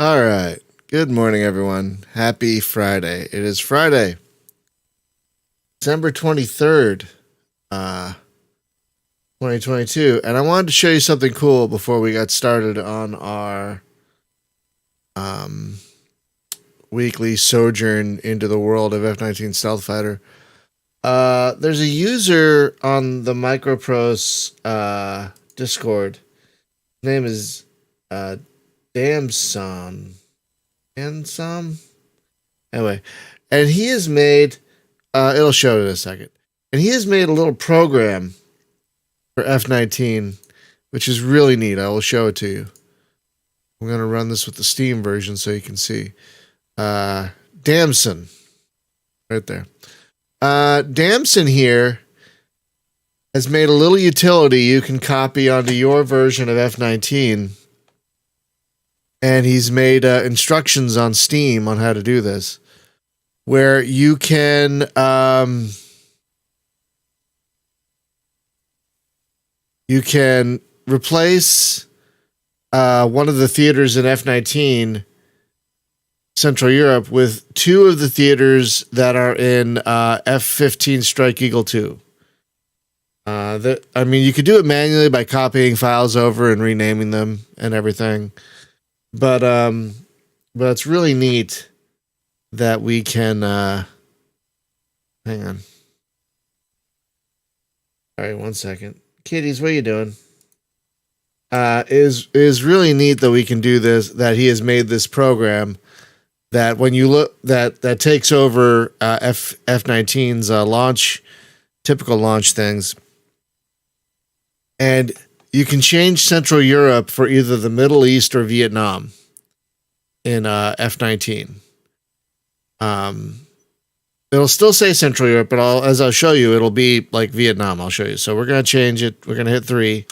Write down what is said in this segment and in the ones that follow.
All right. Good morning, everyone. Happy Friday. It is Friday, December 23rd, uh, 2022. And I wanted to show you something cool before we got started on our um, weekly sojourn into the world of F-19 Stealth Fighter. There's a user on the Microprose Discord. His name is Damson. Anyway, and he has made, it'll show it in a second, and he has made a little program for F-19, which is really neat. I will show it to you. I'm going to run this with the Steam version so you can see. Damson, right there. Damson here has made a little utility you can copy onto your version of F-19. And he's made instructions on Steam on how to do this, where you can replace one of the theaters in F-19 Central Europe with two of the theaters that are in F-15 Strike Eagle 2. You could do it manually by copying files over and renaming them and everything. But it's really neat that we can hang on. All right, 1 second. Kitties, what are you doing? Is really neat that we can do this, that he has made this program that when you look that takes over F-19's typical launch things. And you can change Central Europe for either the Middle East or Vietnam in F-19. It'll still say Central Europe, but as I'll show you, it'll be like Vietnam. I'll show you. So we're going to change it. We're going to hit 3.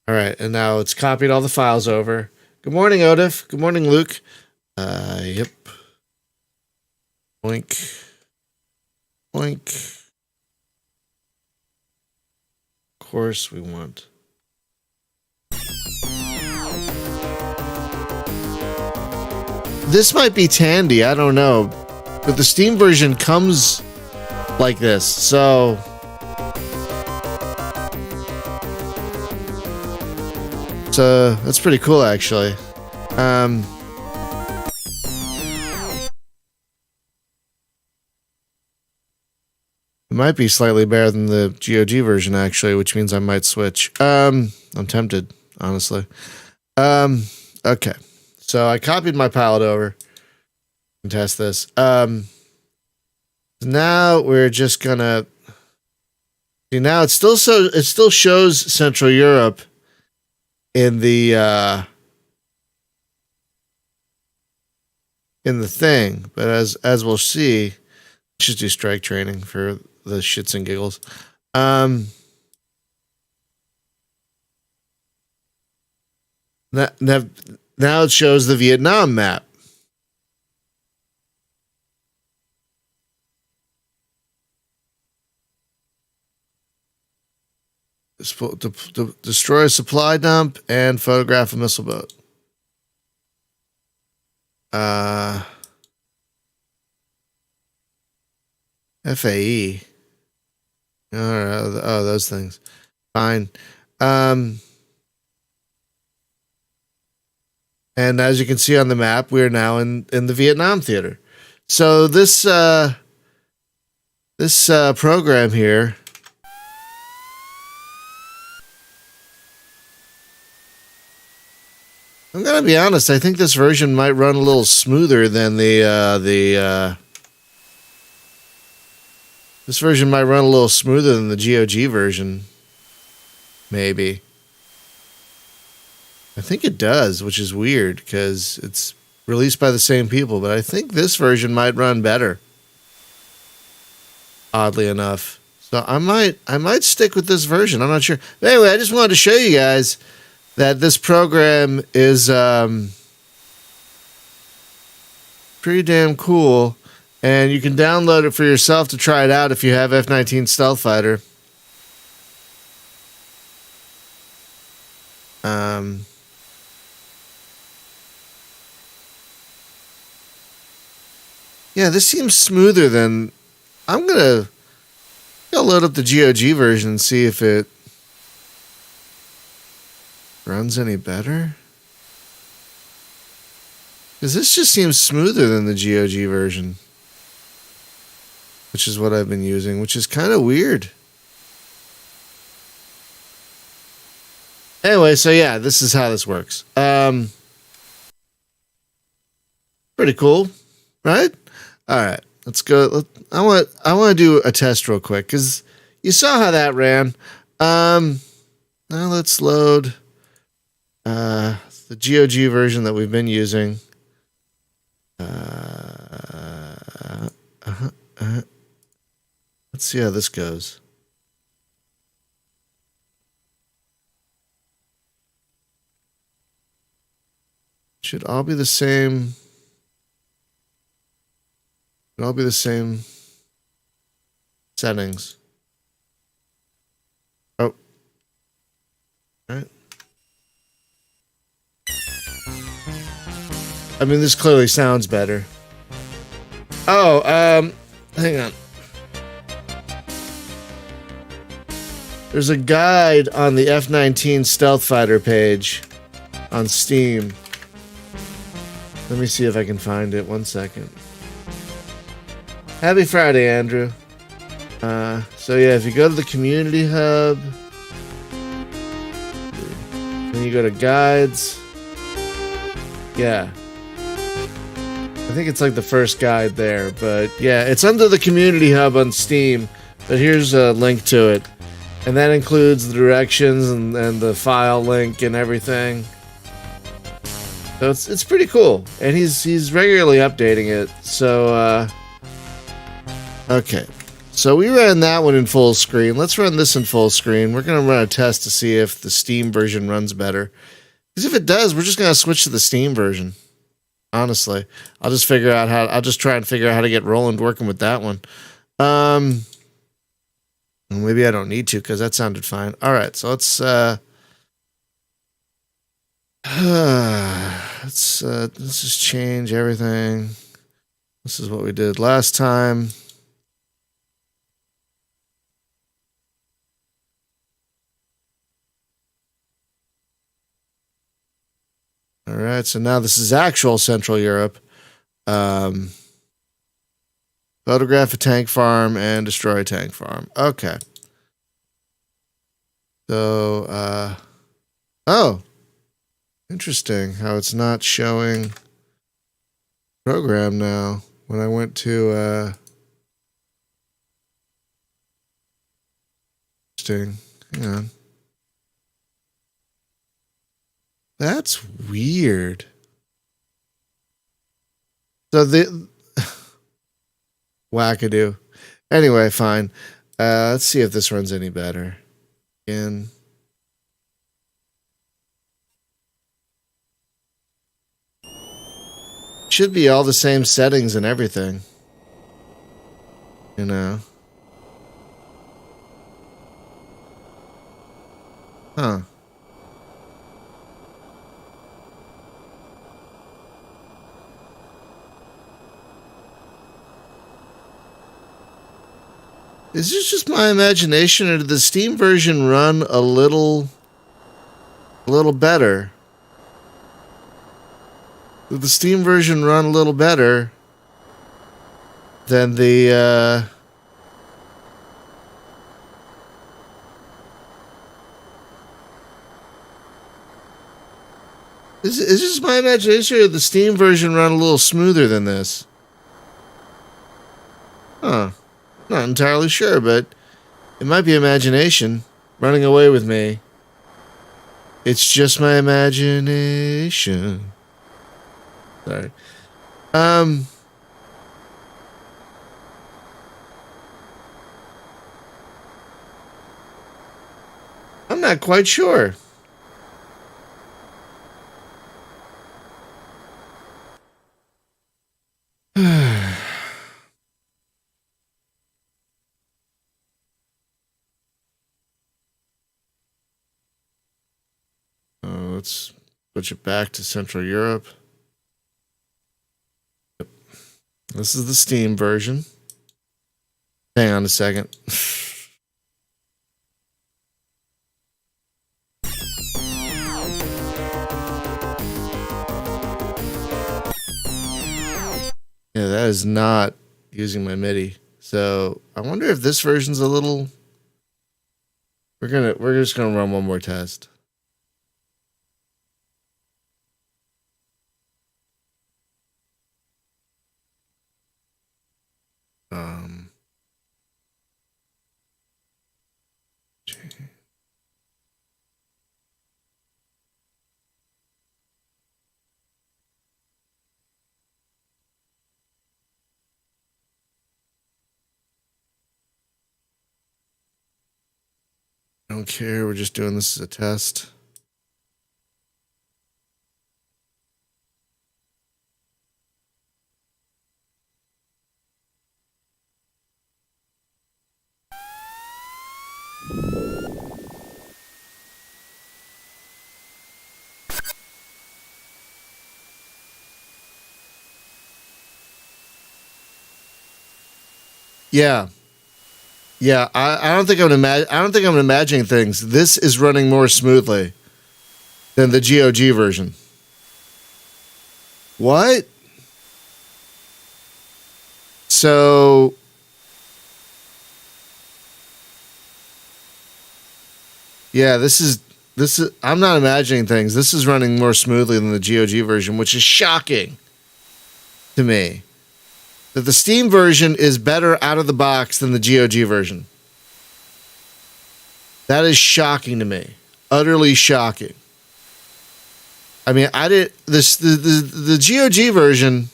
All right, and now it's copied all the files over. Good morning, Odif. Good morning, Luke. Yep. Boink. Boink. Of course we want. This might be Tandy, I don't know. But the Steam version comes like this, so that's pretty cool, actually. It might be slightly better than the GOG version, actually, which means I might switch. I'm tempted, honestly. Okay. So I copied my palette over and test this. Now we're just gonna see. Now it still shows Central Europe in the thing, but as we'll see, let's just do strike training for the shits and giggles. Now it shows the Vietnam map. Destroy a supply dump and photograph a missile boat. FAE. All right. Oh, those things. Fine. And as you can see on the map, we are now in the Vietnam theater. So this program here, I'm gonna be honest, I think this version might run a little smoother than this version might run a little smoother than the GOG version. Maybe. I think it does, which is weird because it's released by the same people, but I think this version might run better. Oddly enough. So I might stick with this version. I'm not sure. But anyway, I just wanted to show you guys that this program is pretty damn cool, and you can download it for yourself to try it out if you have F-19 Stealth Fighter. Yeah, this seems smoother than. I'm gonna load up the GOG version and see if it runs any better. Because this just seems smoother than the GOG version, which is what I've been using, which is kind of weird. Anyway, so yeah, this is how this works. Pretty cool, right? All right, let's go. I want to do a test real quick because you saw how that ran. Now let's load the GOG version that we've been using. Let's see how this goes. Should all be the same. Should all be the same settings. Oh. All right. I mean, this clearly sounds better. Oh, hang on. There's a guide on the F-19 Stealth Fighter page on Steam. Let me see if I can find it. 1 second. Happy Friday, Andrew. So yeah, if you go to the community hub, then you go to guides. Yeah. I think it's like the first guide there, but yeah, it's under the community hub on Steam. But here's a link to it. And that includes the directions and the file link and everything. So it's pretty cool. And he's regularly updating it. So okay. So we ran that one in full screen. Let's run this in full screen. We're gonna run a test to see if the Steam version runs better. Because if it does, we're just gonna switch to the Steam version. Honestly. I'll just try and figure out how to get Roland working with that one. Maybe I don't need to because that sounded fine. All right, so let's just change everything. This is what we did last time. All right, so now this is actual Central Europe. Photograph a tank farm and destroy a tank farm. Okay. So, oh, interesting how it's not showing program now. When I went to, interesting. Hang on. That's weird. So wackadoo. Anyway, fine. Let's see if this runs any better. Again. Should be all the same settings and everything. You know. Huh. Is this just my imagination, or did the Steam version run a little better? Did the Steam version run a little better than the Is this my imagination, or did the Steam version run a little smoother than this? Huh. Not entirely sure, but it might be imagination running away with me. It's just my imagination. Sorry. I'm not quite sure. Let's switch it back to Central Europe. This is the Steam version. Hang on a second. Yeah, that is not using my MIDI. So I wonder if this version's a little. We're just gonna run one more test. I don't care. We're just doing this as a test. Yeah. Yeah, I don't think I don't think I'm imagining things. This is running more smoothly than the GOG version. What? So yeah, this is I'm not imagining things. This is running more smoothly than the GOG version, which is shocking to me. That the Steam version is better out of the box than the GOG version. That is shocking to me. Utterly shocking. I mean, I did this the GOG version.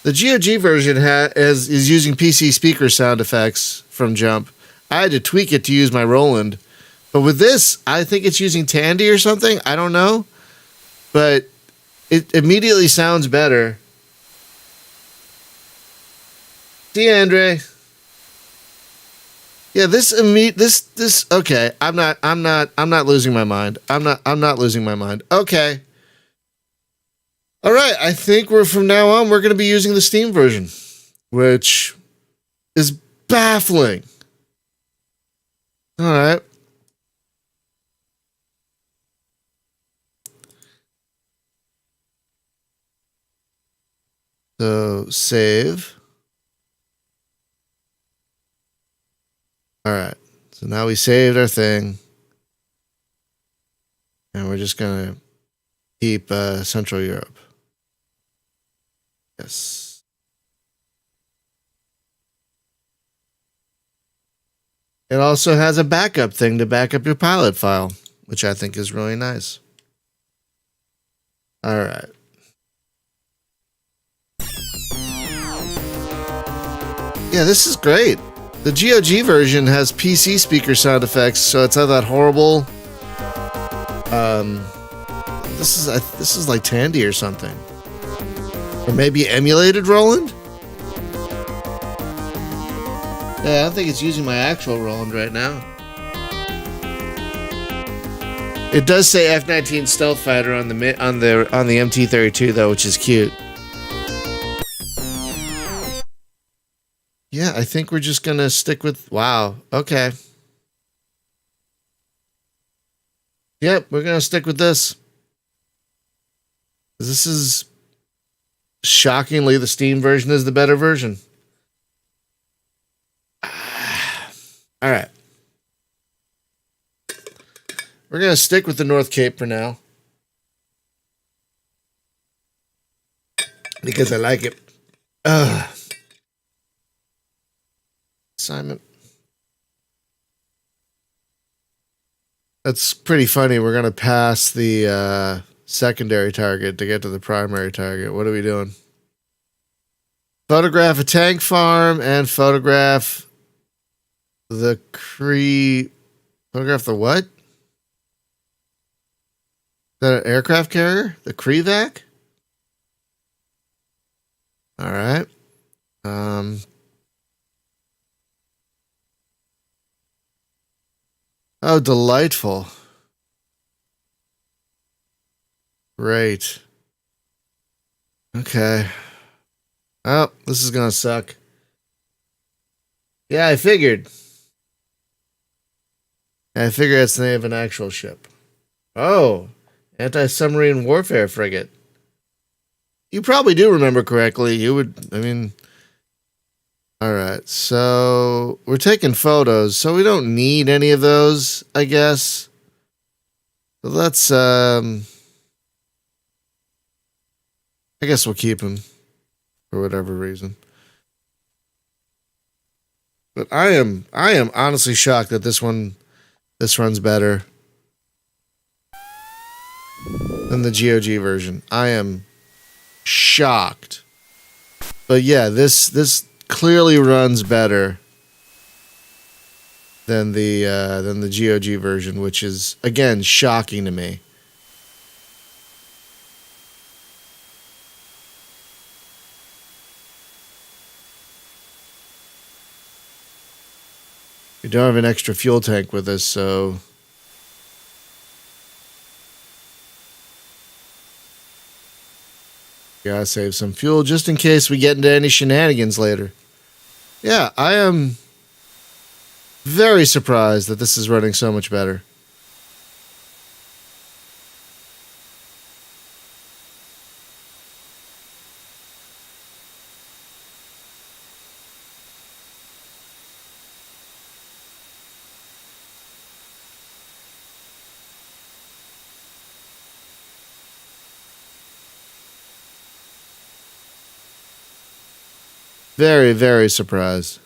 The GOG version is using PC speaker sound effects from Jump. I had to tweak it to use my Roland, but with this, I think it's using Tandy or something. I don't know, but it immediately sounds better. See, Andre. Yeah, this okay. I'm not losing my mind. I'm not losing my mind. Okay. All right, I think from now on we're going to be using the Steam version, which is baffling. All right. So save. All right. So now we saved our thing. And we're just going to keep Central Europe. Yes. It also has a backup thing to back up your pilot file, which I think is really nice. All right. Yeah, this is great. The GOG version has PC speaker sound effects, so it's not that horrible. This is like Tandy or something, or maybe emulated Roland. Yeah, I don't think it's using my actual Roland right now. It does say F-19 Stealth Fighter on the MT-32 though, which is cute. Yeah, I think we're just gonna stick with. Wow. Okay. Yep, we're gonna stick with this. This is shockingly the Steam version is the better version. All right. We're gonna stick with the North Cape for now because I like it. Assignment. That's pretty funny. We're going to pass the secondary target to get to the primary target. What are we doing? Photograph a tank farm and photograph the Cree. Photograph the what? Is that an aircraft carrier? The Krevac? All right. Oh, delightful. Great. Okay. Oh, this is gonna suck. Yeah, I figured. I figured it's the name of an actual ship. Oh, anti-submarine warfare frigate. You probably do remember correctly. You would, I mean, all right. So we're taking photos, so we don't need any of those, I guess. So let's, I guess we'll keep them for whatever reason. But I am honestly shocked that this runs better than the GOG version. I am shocked. But yeah, this clearly runs better than the GOG version, which is again shocking to me. We don't have an extra fuel tank with us, so gotta save some fuel just in case we get into any shenanigans later. Yeah, I am very surprised that this is running so much better. Very, very surprised.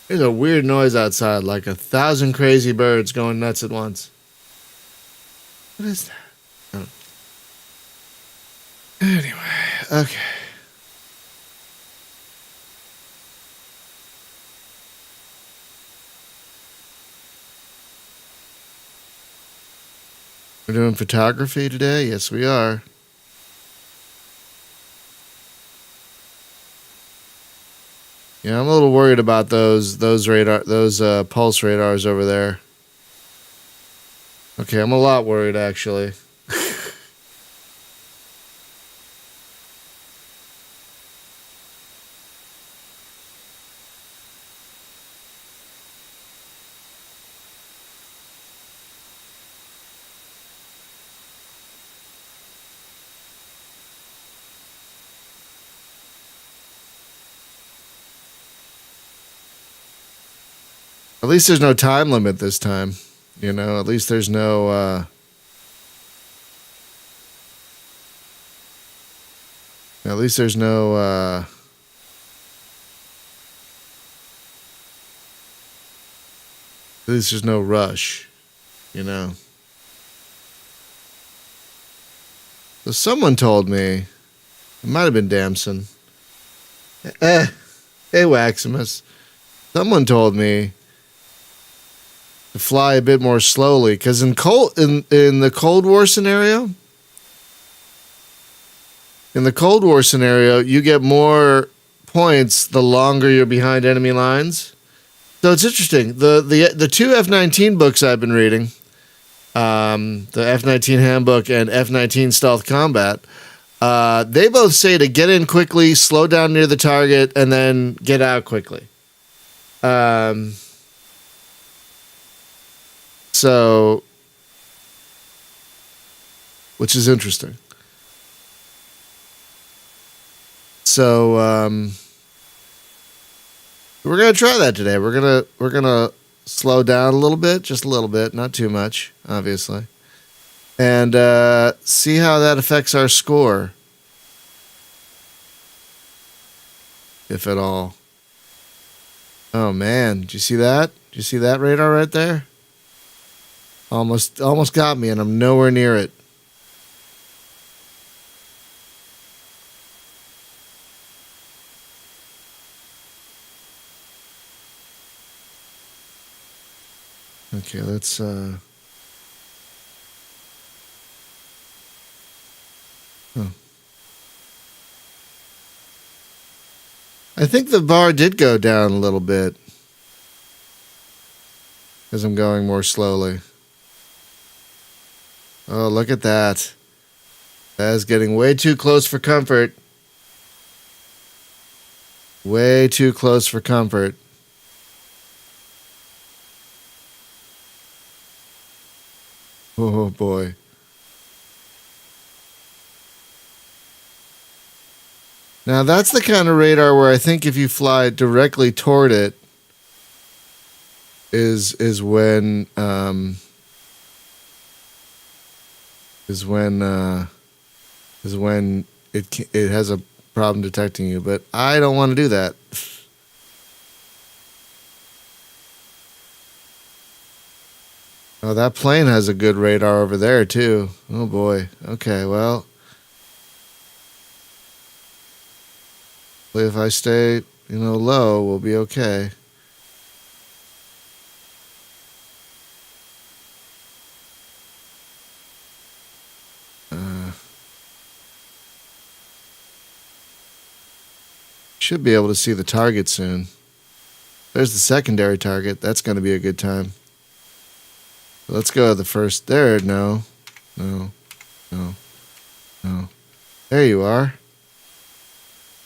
There's a weird noise outside, like 1,000 crazy birds going nuts at once. What is that? Oh. Anyway, okay. We're doing photography today? Yes, we are. Yeah, I'm a little worried about those pulse radars over there. Okay, I'm a lot worried actually. At least there's no time limit this time. You know, at least there's no at least there's no at least there's no rush, you know. So someone told me, it might have been Damson. Hey Waximus. Someone told me to fly a bit more slowly because in the Cold War scenario, you get more points the longer you're behind enemy lines. So it's interesting. The two F-19 books I've been reading, the F-19 Handbook and F-19 Stealth Combat, they both say to get in quickly, slow down near the target, and then get out quickly. So, which is interesting. So, we're gonna try that today. We're gonna slow down a little bit, just a little bit, not too much, obviously, and see how that affects our score, if at all. Oh man, did you see that? Did you see that radar right there? Almost got me, and I'm nowhere near it. Okay, let's oh. I think the bar did go down a little bit as I'm going more slowly. Oh, look at that. That is getting way too close for comfort. Way too close for comfort. Oh, boy. Now, that's the kind of radar where I think if you fly directly toward it is when it has a problem detecting you, but I don't want to do that. Oh, that plane has a good radar over there too. Oh boy. Okay, well, if I stay, low, we'll be okay. Should be able to see the target soon. There's the secondary target. That's going to be a good time. Let's go to the first. There, no. There you are.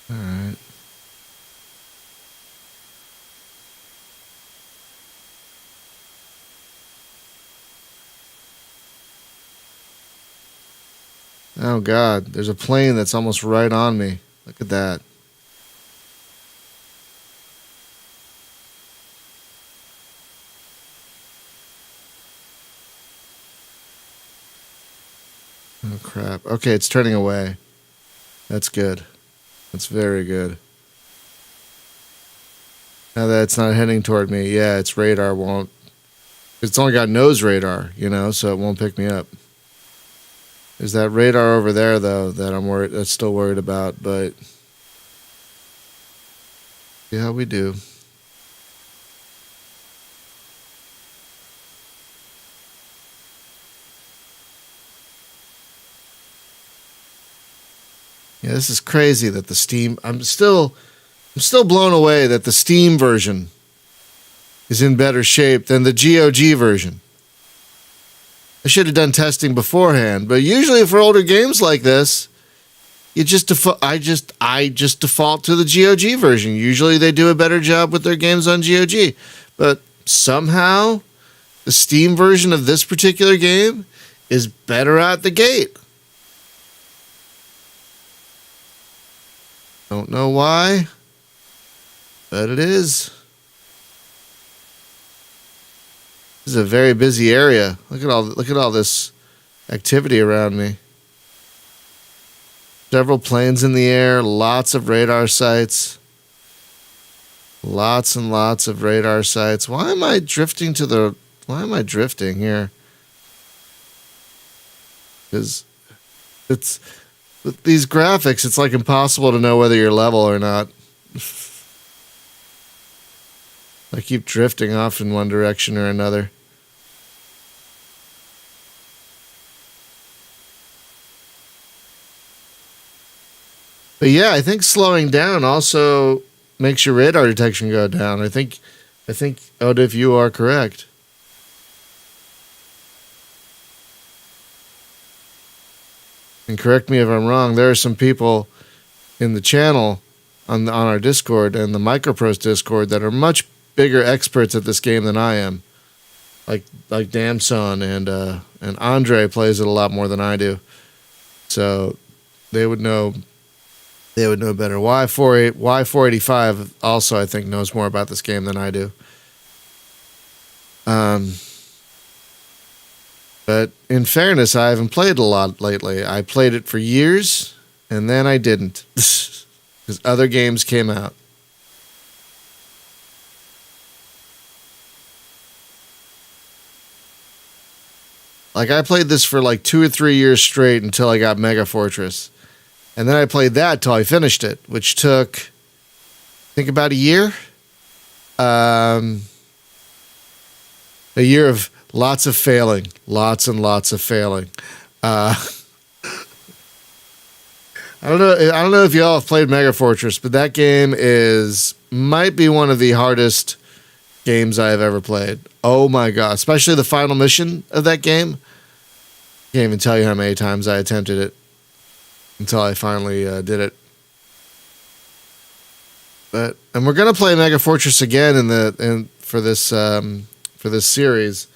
All right. Oh, God. There's a plane that's almost right on me. Look at that. Oh, crap. Okay, it's turning away. That's good. That's very good. Now that it's not heading toward me, yeah, its radar won't. It's only got nose radar, so it won't pick me up. There's that radar over there, though, that's still worried about, but see how we do. Yeah, this is crazy that the Steam. I'm still blown away that the Steam version is in better shape than the GOG version. I should have done testing beforehand, but usually for older games like this, I just default to the GOG version. Usually they do a better job with their games on GOG, but somehow the Steam version of this particular game is better out the gate. Don't know why, but it is. This is a very busy area. Look at all this activity around me. Several planes in the air, lots of radar sites. Lots and lots of radar sites. Why am I drifting here? Because with these graphics, it's like impossible to know whether you're level or not. I keep drifting off in one direction or another. But yeah, I think slowing down also makes your radar detection go down. I think, Odif, you are correct. And correct me if I'm wrong, there are some people in the channel on our Discord and the Microprose Discord that are much bigger experts at this game than I am. Like Damson and Andre plays it a lot more than I do. So they would know better. Y485 also, I think, knows more about this game than I do. But in fairness, I haven't played a lot lately. I played it for years, and then I didn't. Because other games came out. Like, I played this for like 2 or 3 years straight until I got Mega Fortress. And then I played that till I finished it, which took, I think, about a year. A year of lots of failing. Lots and lots of failing. I don't know if y'all have played Mega Fortress, but that game might be one of the hardest games I have ever played. Oh my god! Especially the final mission of that game. Can't even tell you how many times I attempted it until I finally did it. And we're gonna play Mega Fortress again for this series.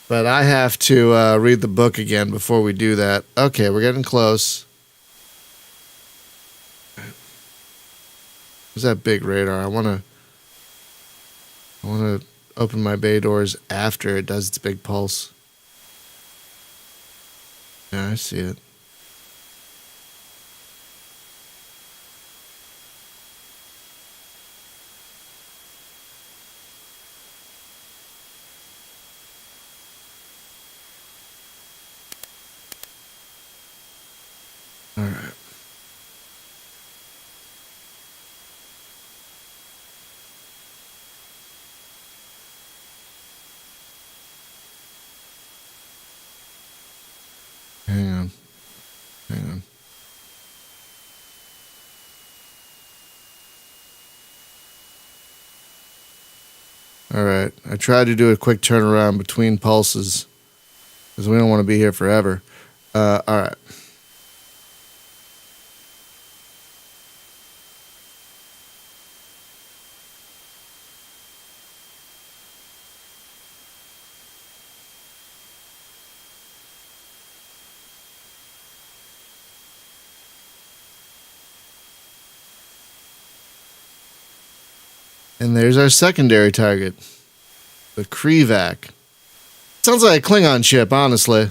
But I have to read the book again before we do that. Okay, we're getting close. Where's that big radar? I wanna open my bay doors after it does its big pulse. Yeah, I see it. All right. Hang on. Hang on. All right. I tried to do a quick turnaround between pulses because we don't want to be here forever. All right. And there's our secondary target, the Krivak. Sounds like a Klingon ship, honestly.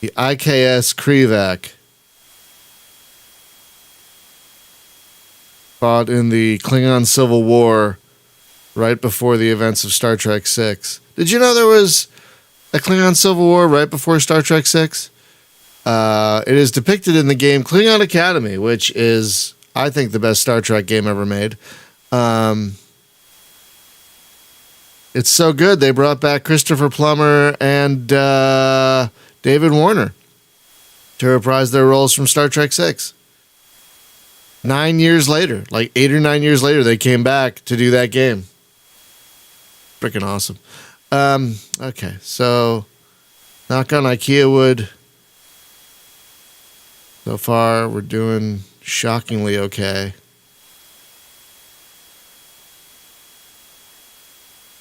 The IKS Krivak. Fought in the Klingon Civil War right before the events of Star Trek VI. Did you know there was a Klingon Civil War right before Star Trek VI? It is depicted in the game Klingon Academy, which is, I think, the best Star Trek game ever made. It's so good they brought back Christopher Plummer and David Warner to reprise their roles from Star Trek VI. 9 years later, like 8 or 9 years later, they came back to do that game. Freaking awesome. Okay, so knock on IKEA wood. So far, we're doing shockingly okay.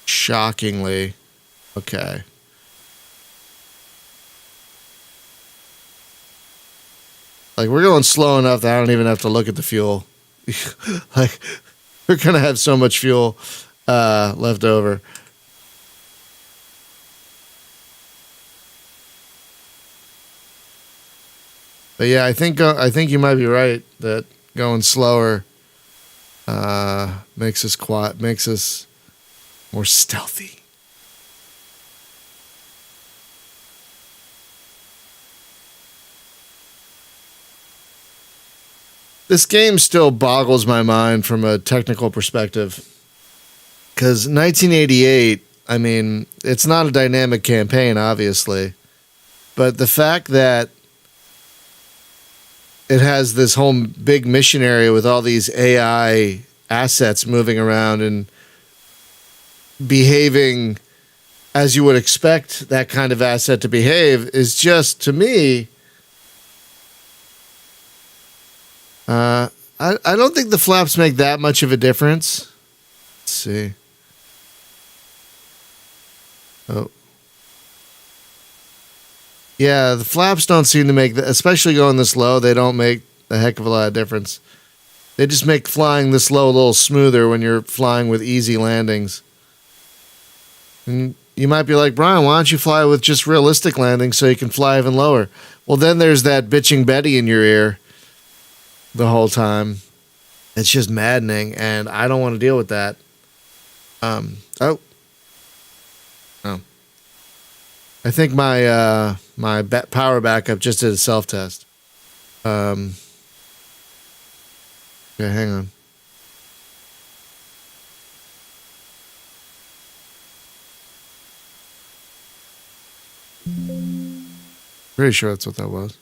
Shockingly okay. Like, we're going slow enough that I don't even have to look at the fuel. Like, we're going to have so much fuel left over. But yeah, I think you might be right that going slower makes us quiet, makes us more stealthy. This game still boggles my mind from a technical perspective. Because 1988, I mean, it's not a dynamic campaign, obviously. But the fact that it has this whole big mission area with all these AI assets moving around and behaving as you would expect that kind of asset to behave is just, to me, I don't think the flaps make that much of a difference. Let's see. Oh. Yeah, the flaps don't seem to make, especially going this low, they don't make a heck of a lot of difference. They just make flying this low a little smoother when you're flying with easy landings. And you might be like, Brian, why don't you fly with just realistic landings so you can fly even lower? Well, then there's that bitching Betty in your ear the whole time. It's just maddening, and I don't want to deal with that. Oh. I think my power backup just did a self-test. Okay, hang on. Pretty sure that's what that was.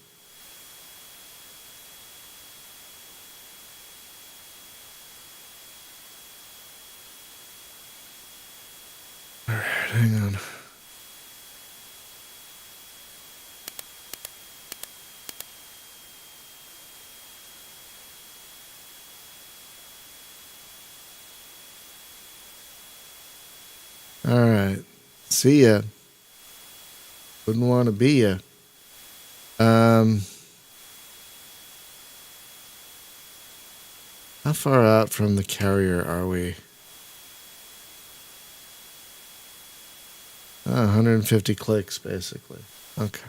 All right. See ya. Wouldn't want to be ya. How far out from the carrier are we? 150 clicks, basically. Okay.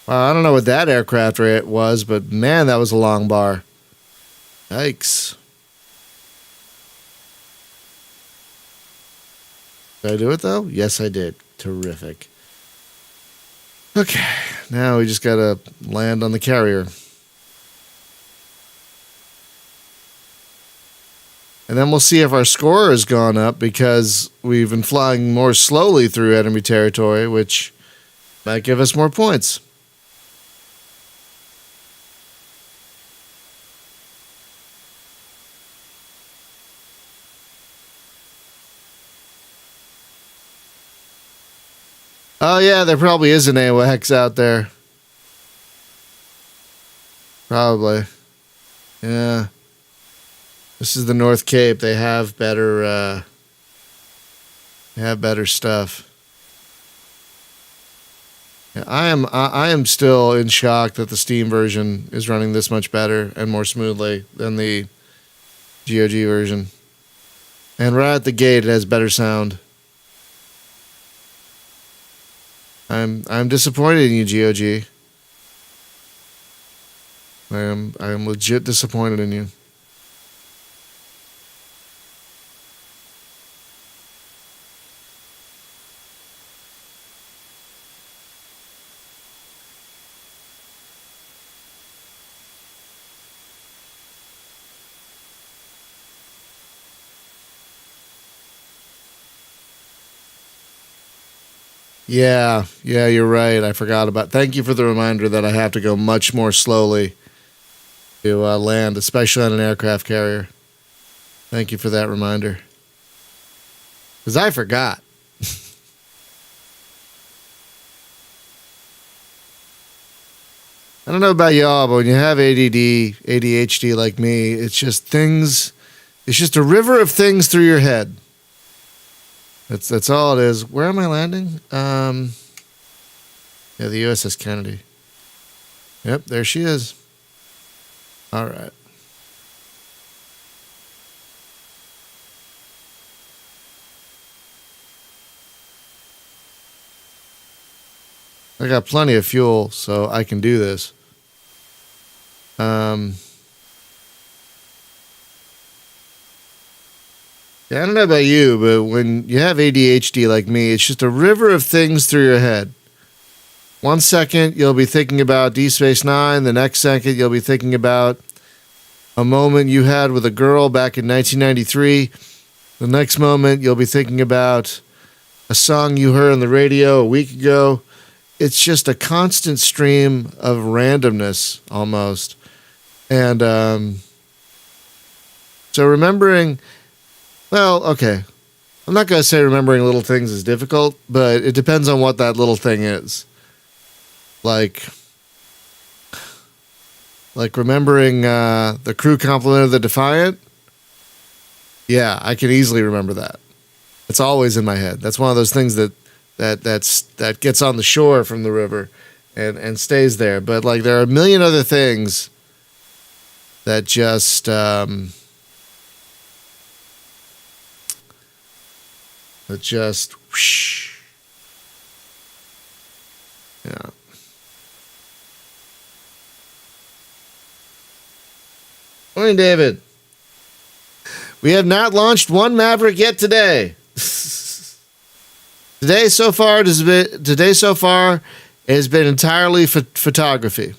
Well, I don't know what that aircraft rate was, but man, that was a long bar. Yikes. Did I do it, though? Yes, I did. Terrific. Okay. Now we just got to land on the carrier. And then we'll see if our score has gone up because we've been flying more slowly through enemy territory, which might give us more points. Oh, yeah, there probably is an AWACS out there. Probably. Yeah. This is the North Cape. They have better stuff. Yeah, I am still in shock that the Steam version is running this much better and more smoothly than the GOG version. And right at the gate, it has better sound. I'm disappointed in you, GOG. I am legit disappointed in you. Yeah, you're right. I forgot about. Thank you for the reminder that I have to go much more slowly to land, especially on an aircraft carrier. Thank you for that reminder. Because I forgot. I don't know about y'all, but when you have ADD, ADHD like me, it's just things. It's just a river of things through your head. That's all it is. Where am I landing? Yeah, the USS Kennedy. Yep, there she is. All right. I got plenty of fuel, so I can do this. Yeah, I don't know about you, but when you have ADHD like me, it's just a river of things through your head. 1 second, you'll be thinking about Deep Space Nine. The next second, you'll be thinking about a moment you had with a girl back in 1993. The next moment, you'll be thinking about a song you heard on the radio a week ago. It's just a constant stream of randomness, almost. And so remembering... Well, okay. I'm not going to say remembering little things is difficult, but it depends on what that little thing is. Like remembering the crew complement of the Defiant. Yeah, I can easily remember that. It's always in my head. That's one of those things that gets on the shore from the river and stays there. But like there are a million other things that just whoosh. Yeah. Morning, David. We have not launched one Maverick yet today. Today so far has been entirely photography.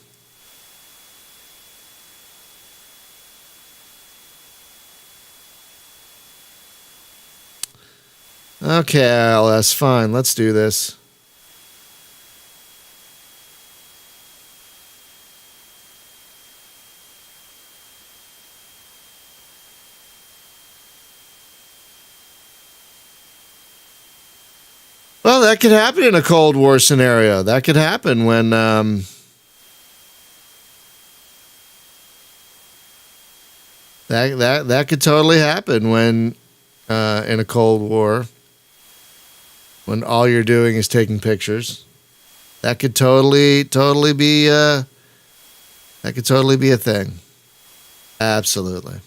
Okay, LS, fine. Let's do this. Well, that could happen in a Cold War scenario. That could happen when that That could totally happen when in a Cold War, when all you're doing is taking pictures. That could totally be that could totally be a thing. Absolutely.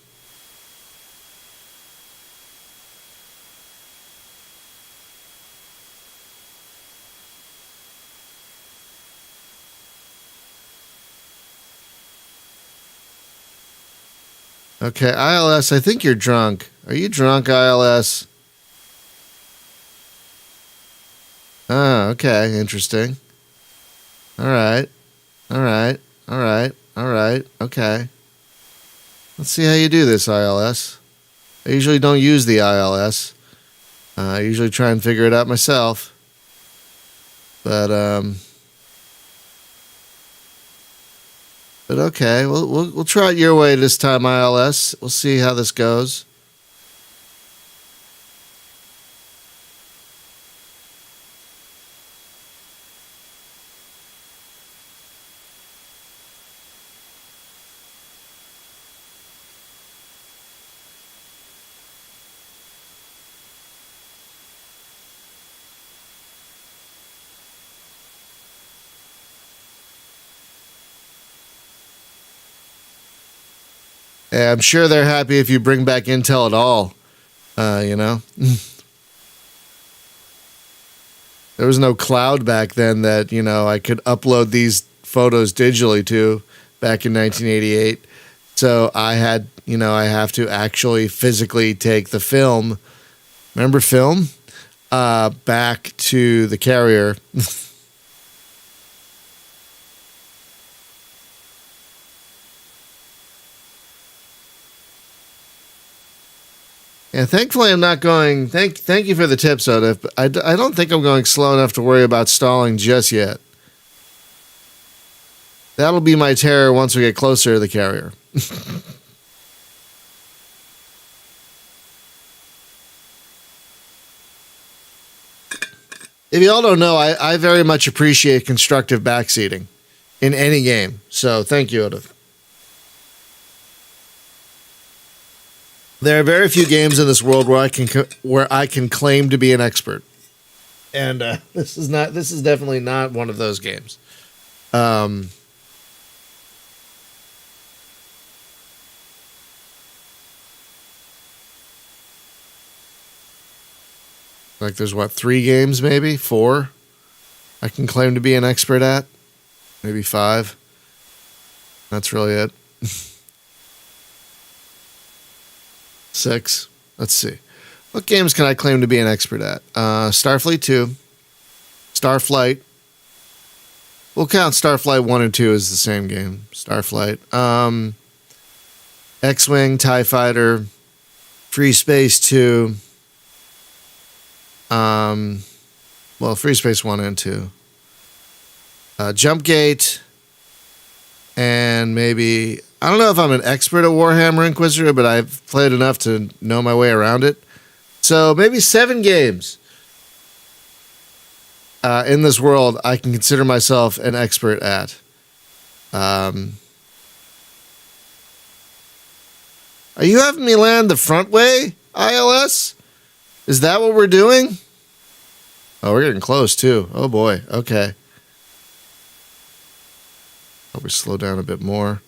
Okay, ILS, I think you're drunk. Are you drunk, ILS? Oh, okay, interesting. All right, all right, all right, all right, okay. Let's see how you do this, ILS. I usually don't use the ILS. I usually try and figure it out myself. But but okay, we'll try it your way this time, ILS. We'll see how this goes. Yeah, I'm sure they're happy if you bring back Intel at all. You know, there was no cloud back then that I could upload these photos digitally to back in 1988. So I have to actually physically take the film. Remember film? Back to the carrier. Yeah, thankfully I'm not going. Thank you for the tip, Soda. I don't think I'm going slow enough to worry about stalling just yet. That'll be my terror once we get closer to the carrier. If you all don't know, I very much appreciate constructive backseating in any game. So thank you, Oda. There are very few games in this world where I can claim to be an expert, and this is definitely not one of those games. Um, like there's what, 3 games, maybe 4 I can claim to be an expert at, maybe 5. That's really it. 6. Let's see. What games can I claim to be an expert at? Starfleet 2. Starflight. We'll count Starflight 1 and 2 as the same game. Starflight. X-Wing, TIE Fighter, Free Space 2. Free Space 1 and 2. Jump Gate. And maybe, I don't know if I'm an expert at Warhammer Inquisitor, but I've played enough to know my way around it. So maybe 7 games in this world I can consider myself an expert at. Are you having me land the front way, ILS? Is that what we're doing? Oh, we're getting close too. Oh boy. Okay. Probably slow down a bit more.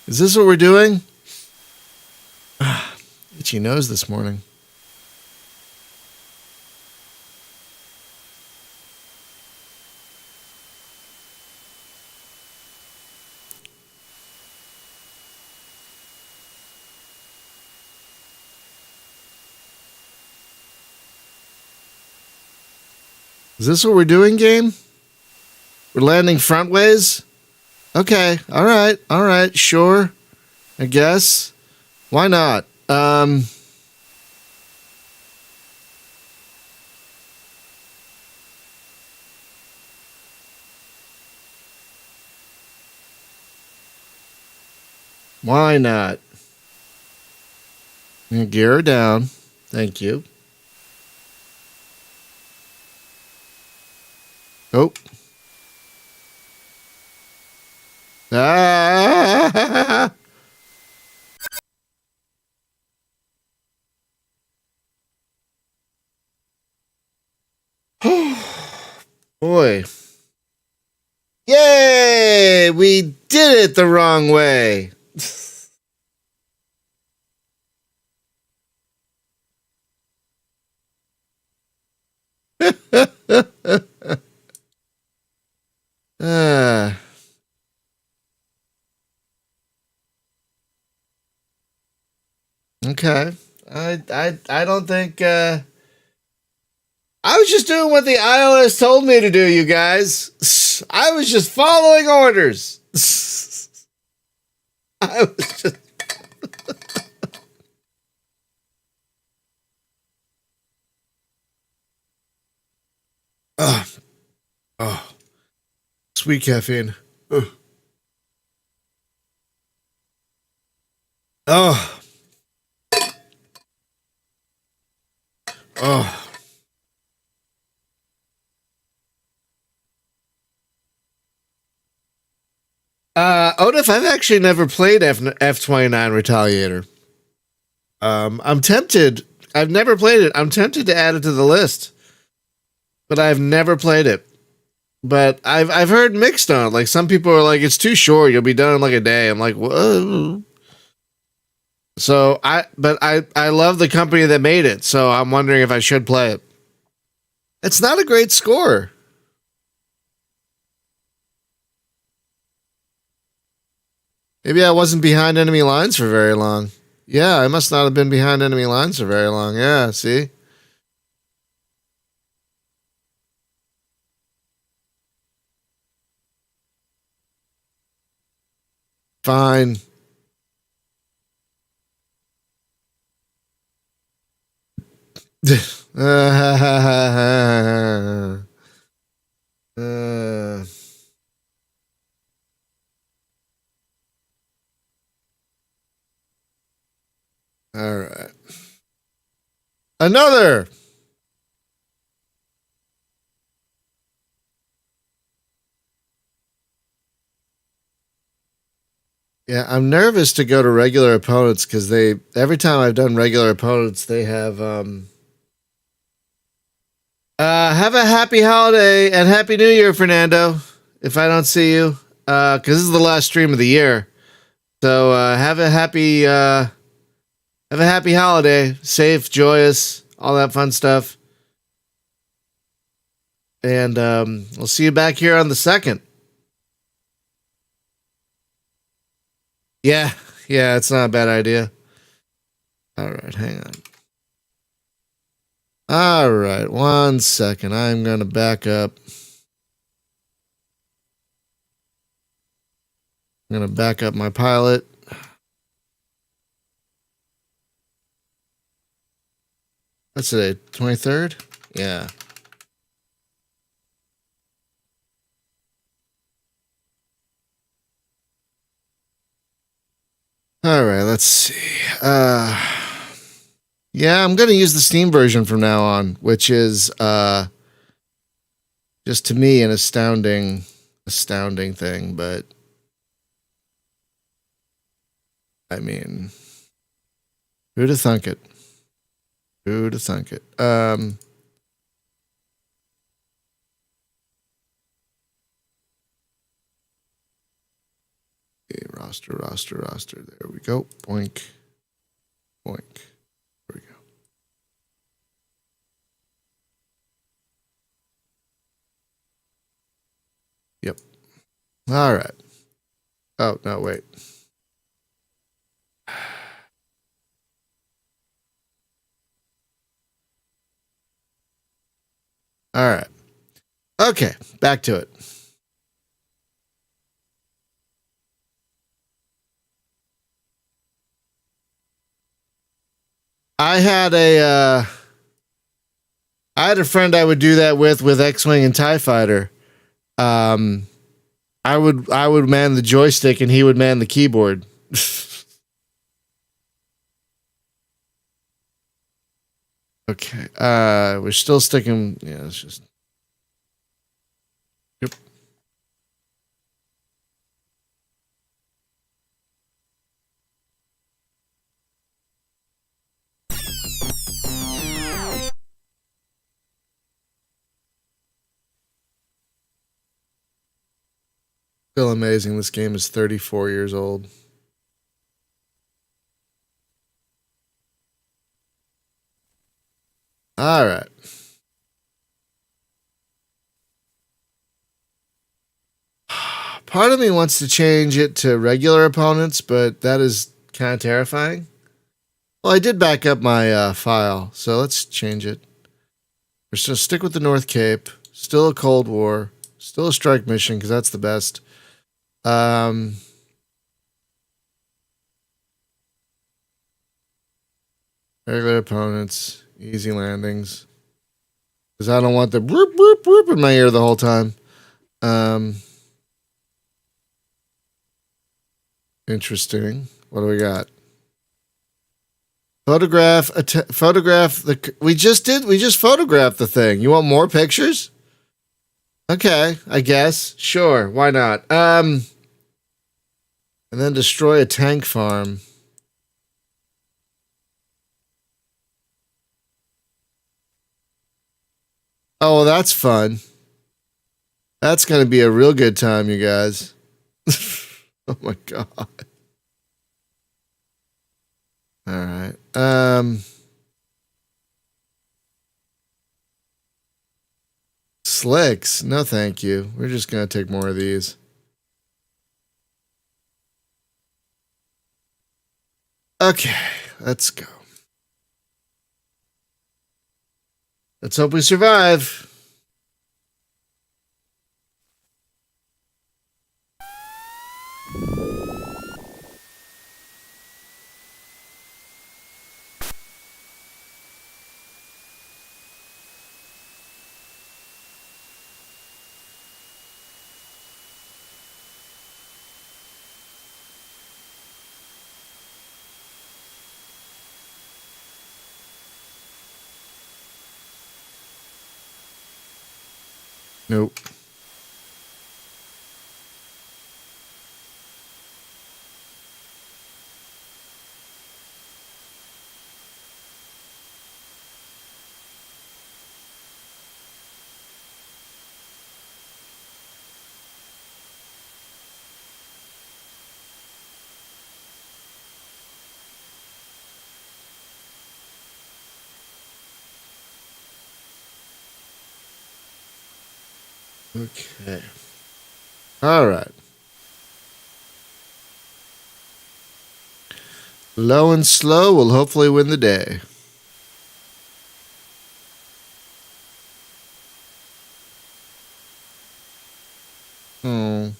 Is this what we're doing? Itchy nose this morning. Is this what we're doing, game? We're landing front ways? Okay, all right, sure. I guess. Why not? Why not? Gear her down. Thank you. Oh. Ah. Boy. Yay! We did it the wrong way. uh, okay. I don't think I was just doing what the iOS told me to do, you guys. I was just following orders. I was just oh, oh, sweet caffeine. Oh, oh, oh. Odif, I've actually never played F-29 Retaliator. I'm tempted. I've never played it. I'm tempted to add it to the list, but I've never played it. But I've heard mixed on it. Like some people are like, it's too short. You'll be done in like a day. I'm like, whoa. So I love the company that made it. So I'm wondering if I should play it. It's not a great score. Maybe I wasn't behind enemy lines for very long. Yeah, I must not have been behind enemy lines for very long. Yeah, see? Fine. Uh, all right. Another. Yeah, I'm nervous to go to regular opponents because they every time I've done regular opponents, they have a happy holiday and happy new year, Fernando. If I don't see you, because this is the last stream of the year, so have a happy holiday, safe, joyous, all that fun stuff, and we'll see you back here on the 2nd. Yeah, yeah, it's not a bad idea. All right, hang on. All right, 1 second. I'm gonna back up. I'm gonna back up my pilot. What's today? 23rd? Yeah. All right, let's see. Yeah, I'm gonna use the Steam version from now on, which is just to me an astounding thing, but I mean, who'd have thunk it? Who'd have thunk it? Okay, roster. There we go. Boink. Boink. There we go. Yep. All right. Oh, no, wait. All right. Okay, back to it. I had a friend I would do that with X-wing and Tie Fighter. I would man the joystick and he would man the keyboard. Okay. We're still sticking. Yeah, it's just. Still amazing. This game is 34 years old. All right. Part of me wants to change it to regular opponents, but that is kind of terrifying. Well, I did back up my file, so let's change it. We're still stick with the North Cape. Still a Cold War. Still a strike mission, because that's the best. Regular opponents. Easy landings. Because I don't want the whoop, whoop, whoop in my ear the whole time. Interesting. What do we got? Photograph the. We just photographed the thing. You want more pictures? Okay, I guess. Sure, why not? And then destroy a tank farm. Oh, well, that's fun. That's going to be a real good time, you guys. Oh my god. All right. Slicks. No, thank you. We're just going to take more of these. Okay, let's go. Let's hope we survive. Nope. Okay. All right. Low and slow will hopefully win the day. Oh.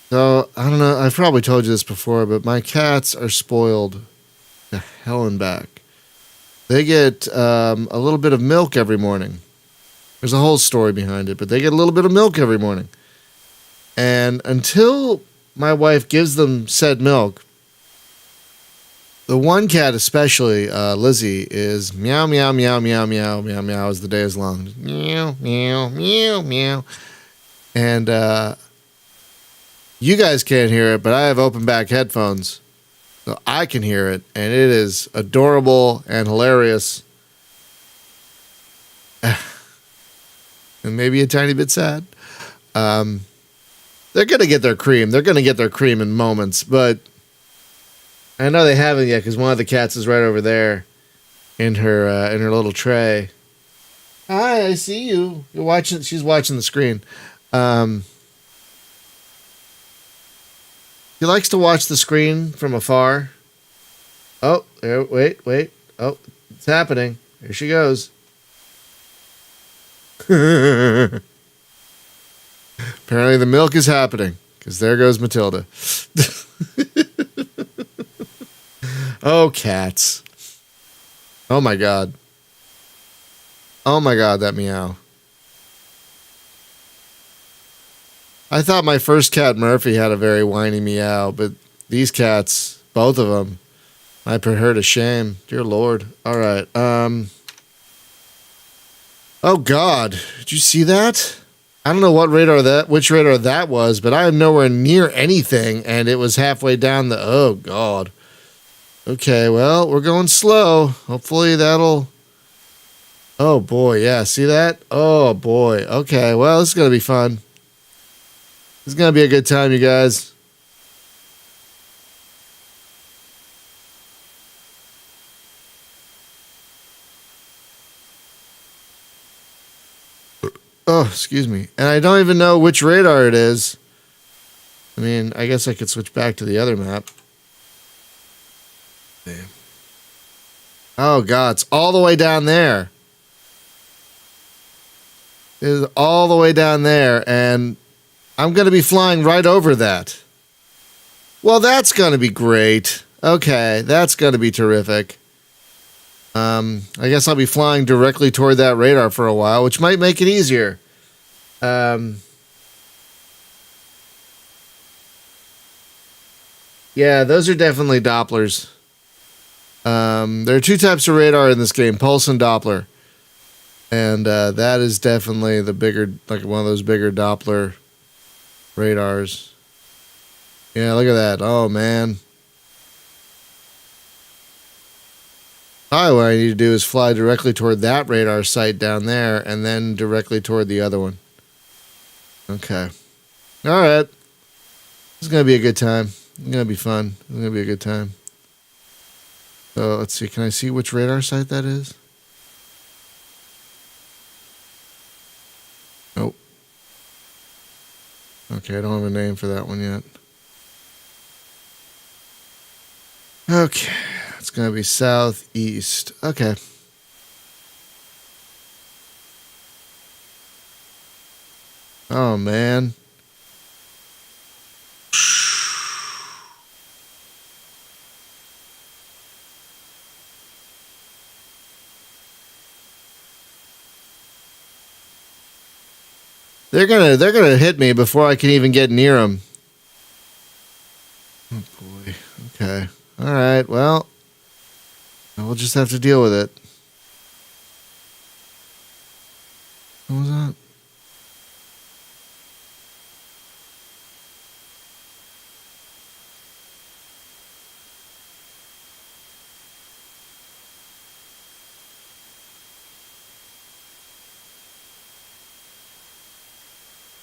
So, I don't know. I've probably told you this before, but my cats are spoiled to hell and back. They get a little bit of milk every morning. There's a whole story behind it, but they get a little bit of milk every morning. And until my wife gives them said milk, the one cat especially, Lizzie, is meow, meow, meow, meow, meow, meow, meow as the day is long. Meow, meow, meow, meow. And you guys can't hear it, but I have open back headphones, so I can hear it, and it is adorable and hilarious. And maybe a tiny bit sad. They're going to get their cream. They're going to get their cream in moments, but I know they haven't yet because one of the cats is right over there in her little tray. Hi, I see you. You're watching. She's watching the screen. She likes to watch the screen from afar. Oh, there, wait. Oh, it's happening. Here she goes. Apparently the milk is happening because there goes Matilda. Oh, cats. Oh my god. Oh my god, that meow. I thought my first cat, Murphy, had a very whiny meow, but these cats, both of them, I put her to shame. Dear Lord. All right. Oh God, did you see that? I don't know which radar that was, but I am nowhere near anything, and it was halfway down the. Oh God. Okay, well, we're going slow. Hopefully that'll Oh boy, yeah. See that? Oh boy. Okay. Well, this is gonna be fun. This is gonna be a good time, you guys. Oh, excuse me. And I don't even know which radar it is. I mean, I guess I could switch back to the other map. Damn. Oh god, it's all the way down there. It is all the way down there, and I'm going to be flying right over that. Well, that's going to be great. Okay, that's going to be terrific. I guess I'll be flying directly toward that radar for a while, which might make it easier. Yeah, those are definitely Dopplers. There are two types of radar in this game, pulse and Doppler. And that is definitely the bigger, like one of those bigger Doppler radars. Yeah, look at that. Oh, man. Probably what I need to do is fly directly toward that radar site down there and then directly toward the other one. Okay. All right. This is going to be a good time. It's going to be fun. It's going to be a good time. So let's see. Can I see which radar site that is? Nope. Okay, I don't have a name for that one yet. Okay. It's going to be southeast. Okay. Oh, man. They're gonna hit me before I can even get near them. Oh boy. Okay. All right. Well, we'll just have to deal with it. What was that?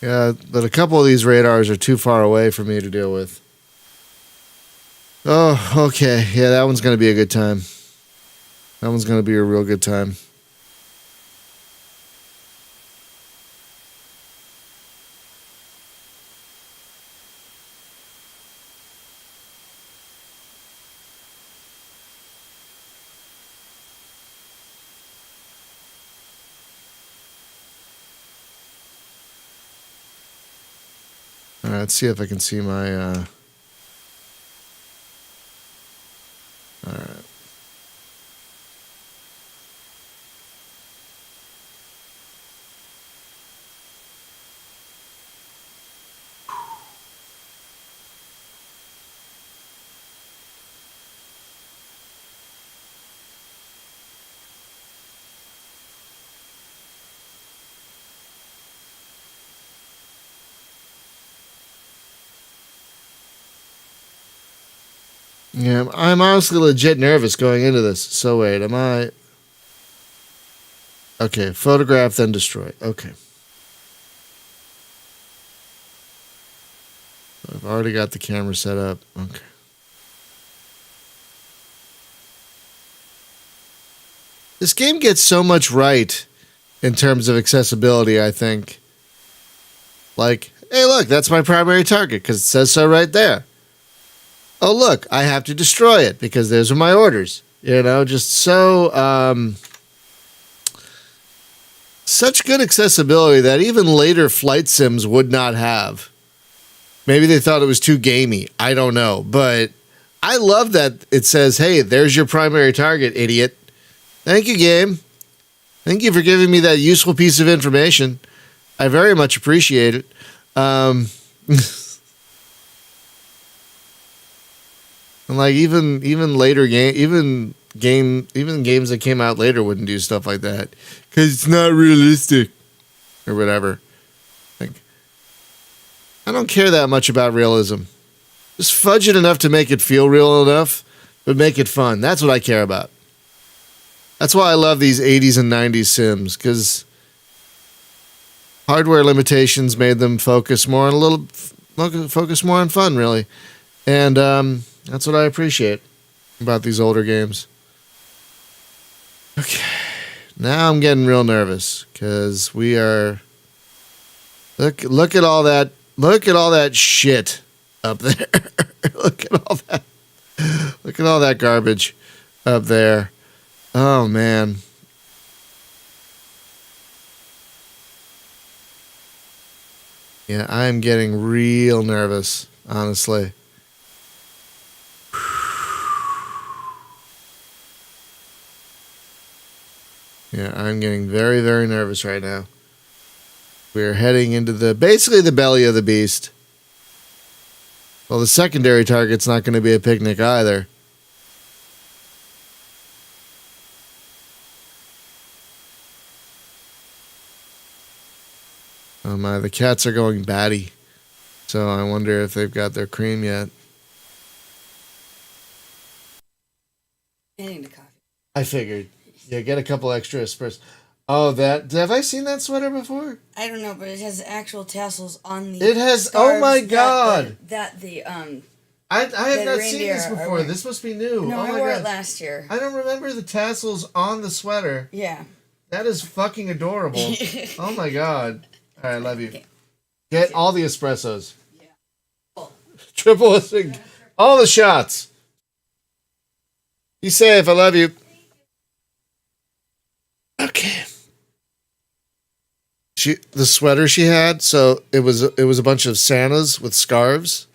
Yeah, but a couple of these radars are too far away for me to deal with. Oh, okay. Yeah, that one's going to be a good time. That one's going to be a real good time. All right, let's see if I can see my... All right. Yeah, I'm honestly legit nervous going into this. So wait, am I... Okay, photograph, then destroy. Okay. I've already got the camera set up. Okay. This game gets so much right in terms of accessibility, I think. Like, hey, look, that's my primary target because it says so right there. Oh, look, I have to destroy it because those are my orders. You know, just so... such good accessibility that even later flight sims would not have. Maybe they thought it was too gamey. I don't know. But I love that it says, hey, there's your primary target, idiot. Thank you, game. Thank you for giving me that useful piece of information. I very much appreciate it. And like even later even games that came out later wouldn't do stuff like that because it's not realistic or whatever. Like, I don't care that much about realism. Just fudge it enough to make it feel real enough, but make it fun. That's what I care about. That's why I love these 80s and 90s Sims, because hardware limitations made them focus more on focus more on fun, really. And that's what I appreciate about these older games. Okay, now I'm getting real nervous because we are. Look at all that. Look at all that shit up there. Look at all that. Look at all that garbage up there. Oh man. Yeah, I'm getting real nervous, honestly. Yeah, I'm getting very, very nervous right now. We're heading into basically the belly of the beast. Well, the secondary target's not going to be a picnic either. Oh my, the cats are going batty. So I wonder if they've got their cream yet. I need a coffee. I figured. Yeah, get a couple extra espresso. Oh, have I seen that sweater before? I don't know, but it has actual tassels on the. It has. Oh my god! I have not seen this before. This must be new. No, oh my I wore god. it last year. I don't remember the tassels on the sweater. Yeah. That is fucking adorable. Oh my god! All right, I love you. Get all the espressos. Yeah. Triple. All the shots. Be safe. I love you. Okay. The sweater she had, so it was a bunch of Santas with scarves,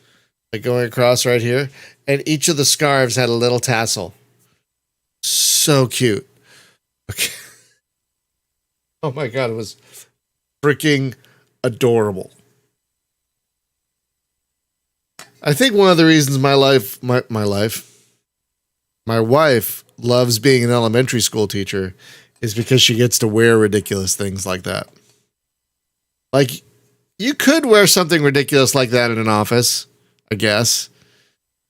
like going across right here, and each of the scarves had a little tassel. So cute. Okay. Oh my god, it was freaking adorable. I think one of the reasons my wife loves being an elementary school teacher is because she gets to wear ridiculous things like that. Like, you could wear something ridiculous like that in an office, I guess.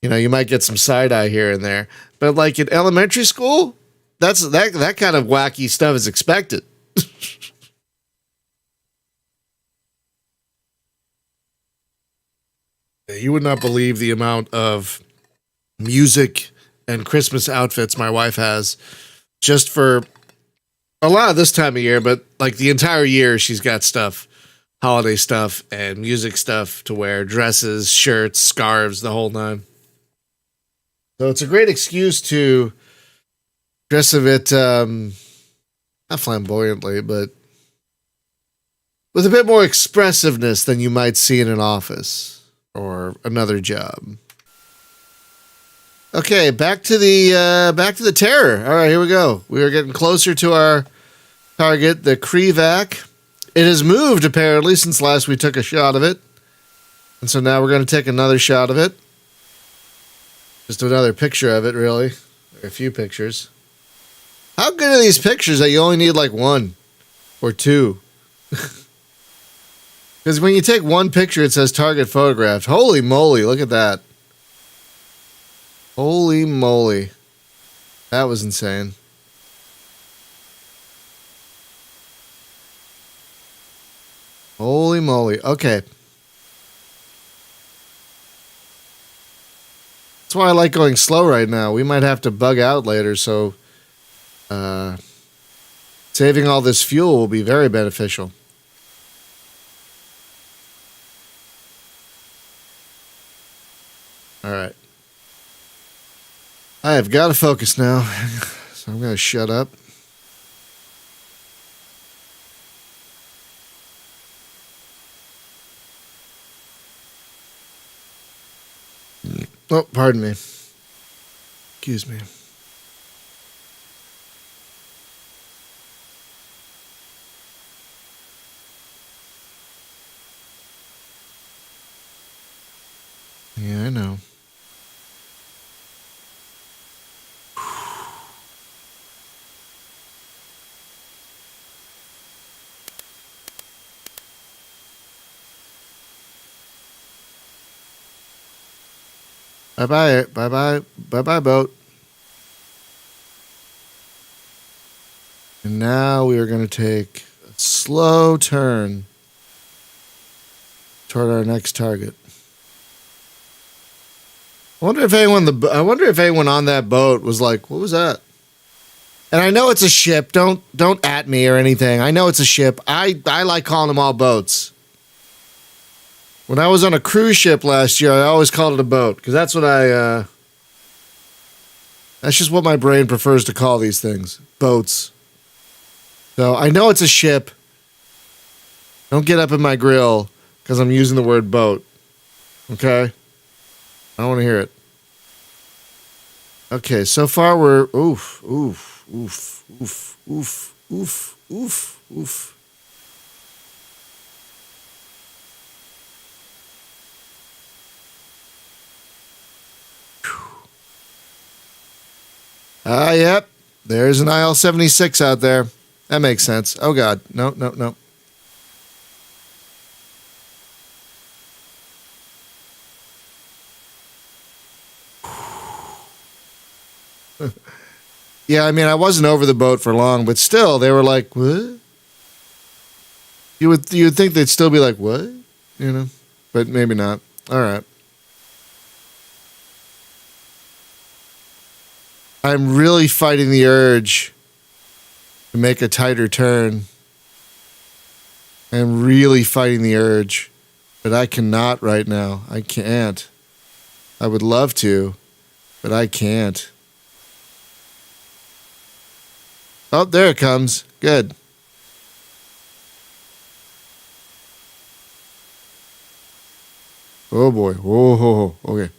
You know, you might get some side-eye here and there. But, like, in elementary school, that kind of wacky stuff is expected. You would not believe the amount of music and Christmas outfits my wife has just for a lot of this time of year, but, like, the entire year she's got stuff. Holiday stuff and music stuff to wear, dresses, shirts, scarves, the whole nine. So it's a great excuse to dress a bit, not flamboyantly, but with a bit more expressiveness than you might see in an office or another job. Okay, back to the terror. All right, here we go. We are getting closer to our target, the Krevac. It has moved, apparently, since last we took a shot of it. And so now we're going to take another shot of it. Just another picture of it, really. Or a few pictures. How good are these pictures that you only need like one or two? Because when you take one picture, it says target photographed. Holy moly, look at that. Holy moly. That was insane. Holy moly. Okay. That's why I like going slow right now. We might have to bug out later, so saving all this fuel will be very beneficial. All right. I have got to focus now, so I'm going to shut up. Oh, pardon me. Excuse me. Yeah, I know. Bye-bye. Bye-bye. Bye-bye, boat. And now we are going to take a slow turn toward our next target. I wonder if anyone on that boat was like, "What was that?" And I know it's a ship. Don't at me or anything. I know it's a ship. I like calling them all boats. When I was on a cruise ship last year, I always called it a boat because that's what that's just what my brain prefers to call these things, boats. So I know it's a ship. Don't get up in my grill because I'm using the word boat. Okay? I don't want to hear it. Okay, so far we're oof. Yep. There's an IL-76 out there. That makes sense. Oh, God. No. Yeah, I mean, I wasn't over the boat for long, but still, they were like, what? You would think they'd still be like, what? You know? But maybe not. All right. I'm really fighting the urge to make a tighter turn. I'm really fighting the urge, but I cannot right now. I can't. I would love to, but I can't. Oh, there it comes. Good. Oh boy. Whoa. Okay.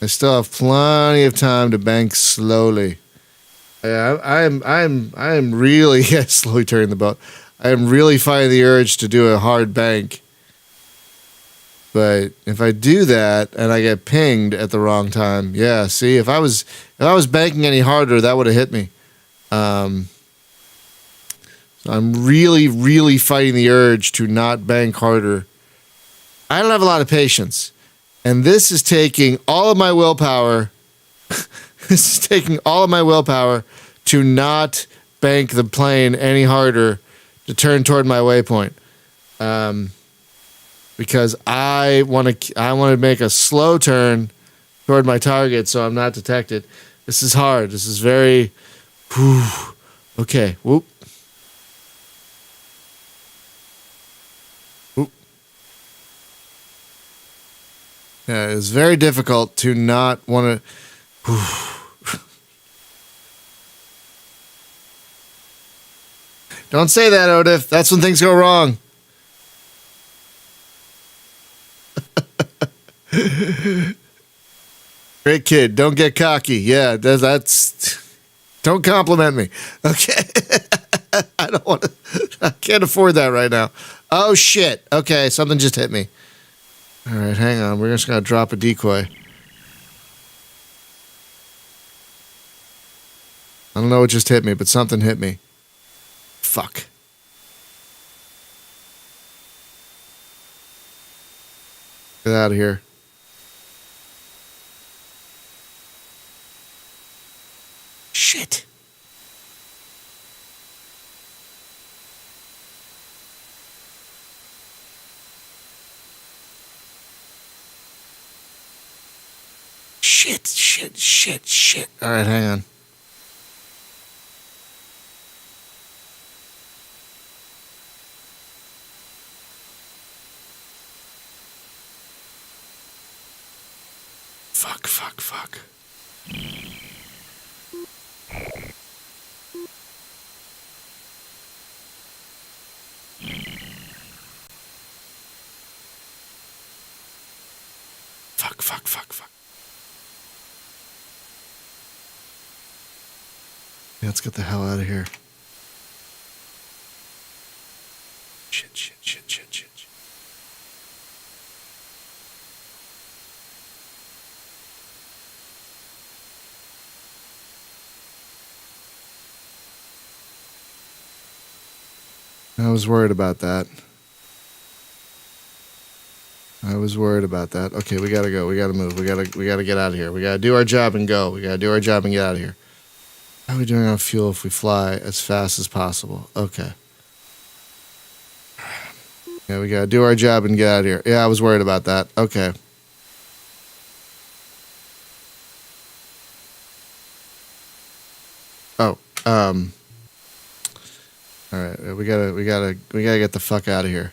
I still have plenty of time to bank slowly. Yeah, I'm really slowly turning the boat. I am really fighting the urge to do a hard bank. But if I do that and I get pinged at the wrong time, yeah. See, if I was banking any harder, that would have hit me. So I'm really fighting the urge to not bank harder. I don't have a lot of patience, and this is taking all of my willpower. This is taking all of my willpower to not bank the plane any harder to turn toward my waypoint. Because I want to make a slow turn toward my target so I'm not detected. This is hard. This is very okay. Whoop. Whoop. Yeah, it's very difficult to not want to Don't say that, Odif. That's when things go wrong. Great kid. Don't get cocky. Yeah, that's. Don't compliment me. Okay. I don't want to. I can't afford that right now. Oh, shit. Okay, something just hit me. All right, hang on. We're just going to drop a decoy. I don't know what just hit me, but something hit me. Fuck. Get out of here. Shit. Shit. All right, hang on. Fuck. Fuck. Yeah, let's get the hell out of here. Shit. I was worried about that. I was worried about that. Okay, we gotta go. We gotta move. We gotta get out of here. We gotta do our job and go. We gotta do our job and get out of here. How are we doing on fuel if we fly as fast as possible? Okay. Yeah, we gotta do our job and get out of here. Yeah, I was worried about that. Okay. Oh, all right. We gotta get the fuck out of here.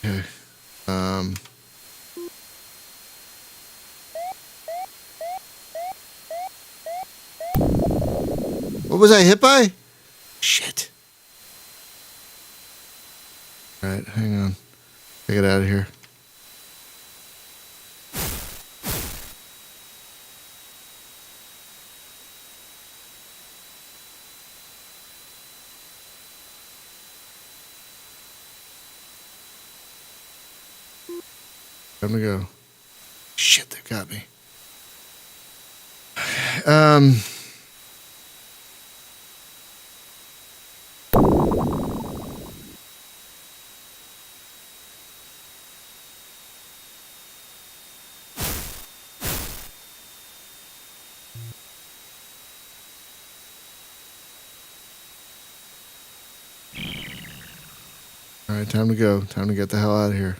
Okay. What was I hit by? Shit. All right, hang on. Get out of here. Time to go. Shit, they got me. All right, time to go. Time to get the hell out of here.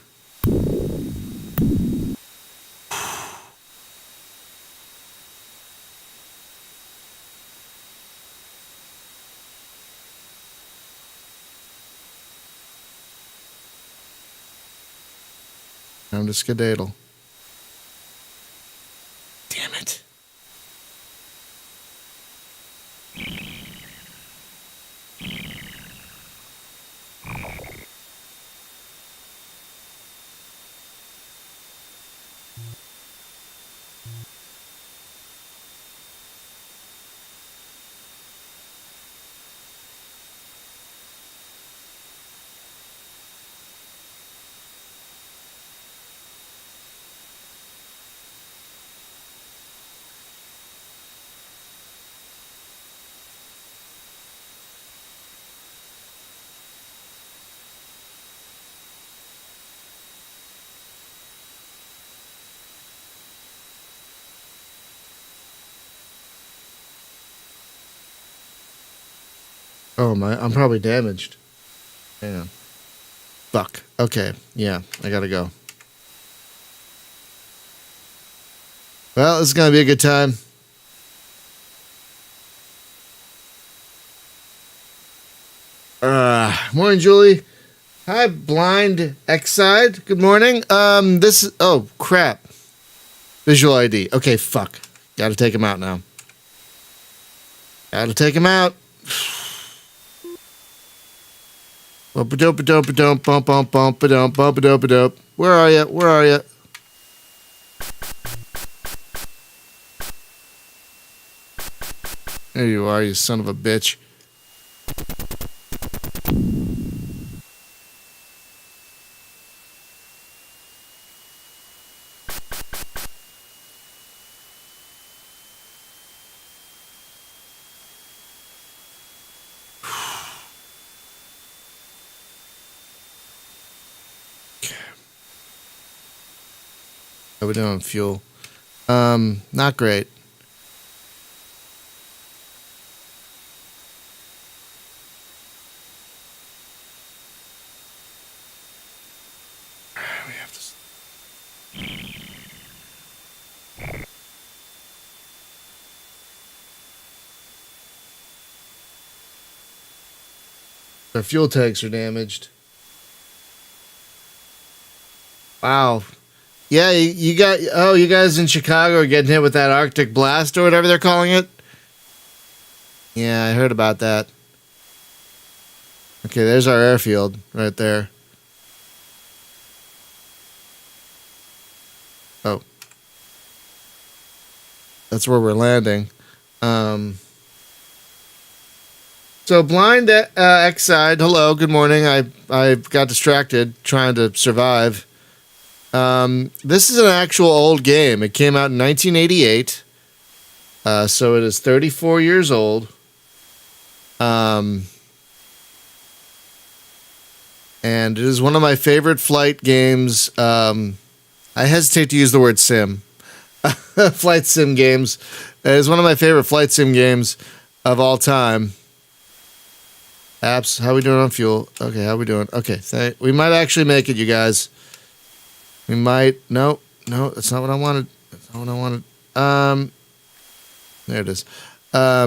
Time to skedaddle. Damn it. Oh my, I'm probably damaged. Hang on. Fuck. Okay, yeah, I gotta go. Well, this is gonna be a good time. Morning, Julie. Hi, blind X-side. Good morning. Oh, crap. Visual ID. Okay, fuck. Gotta take him out now. Gotta take him out. Bump-a-dope-a-dope-a-dope, bump-bump-bump-a-dope, bump-a-dope-a-dope. Where are you? Where are you? There you are, you son of a bitch. How we doing on fuel? Not great. We have to. Our fuel tanks are damaged. Wow. Yeah, you got. Oh, you guys in Chicago are getting hit with that Arctic blast or whatever they're calling it. Yeah, I heard about that. Okay, there's our airfield right there. Oh, that's where we're landing. So blind X side. Hello, good morning. I got distracted trying to survive. This is an actual old game. It came out in 1988. So it is 34 years old. and it is one of my favorite flight games. I hesitate to use the word sim. Flight sim games. It is one of my favorite flight sim games of all time. Apps, how we doing on fuel? Okay, how we doing? Okay, we might actually make it, you guys. We might. No, that's not what I wanted. That's not what I wanted. There it is. Yeah,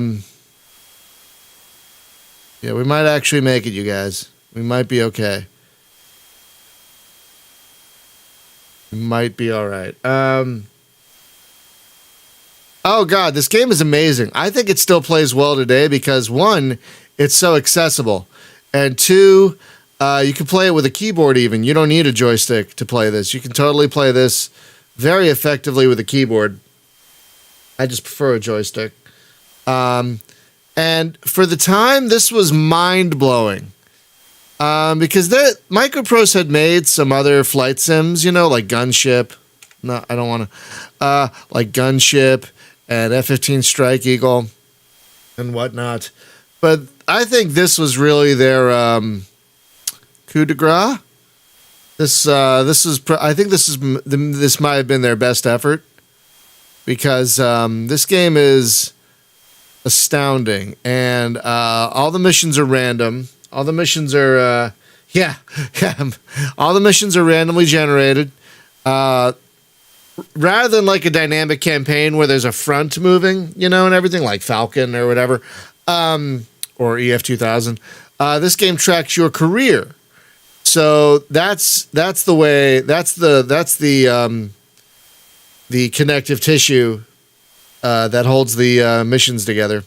we might actually make it, you guys. We might be okay. We might be all right. Oh God, this game is amazing. I think it still plays well today because one, it's so accessible, and two, you can play it with a keyboard. Even you don't need a joystick to play this. You can totally play this very effectively with a keyboard. I just prefer a joystick. And for the time, this was mind blowing. Because Microprose had made some other flight sims, like Gunship. No, I don't want to. Like Gunship and F-15 Strike Eagle and whatnot. But I think this was really their coup de grace. I think this might have been their best effort because this game is astounding, and all the missions are random. All the missions are, all the missions are randomly generated. Rather than like a dynamic campaign where there's a front moving, and everything like Falcon or whatever, or EF-2000, this game tracks your career. So that's the way. That's the connective tissue that holds the missions together.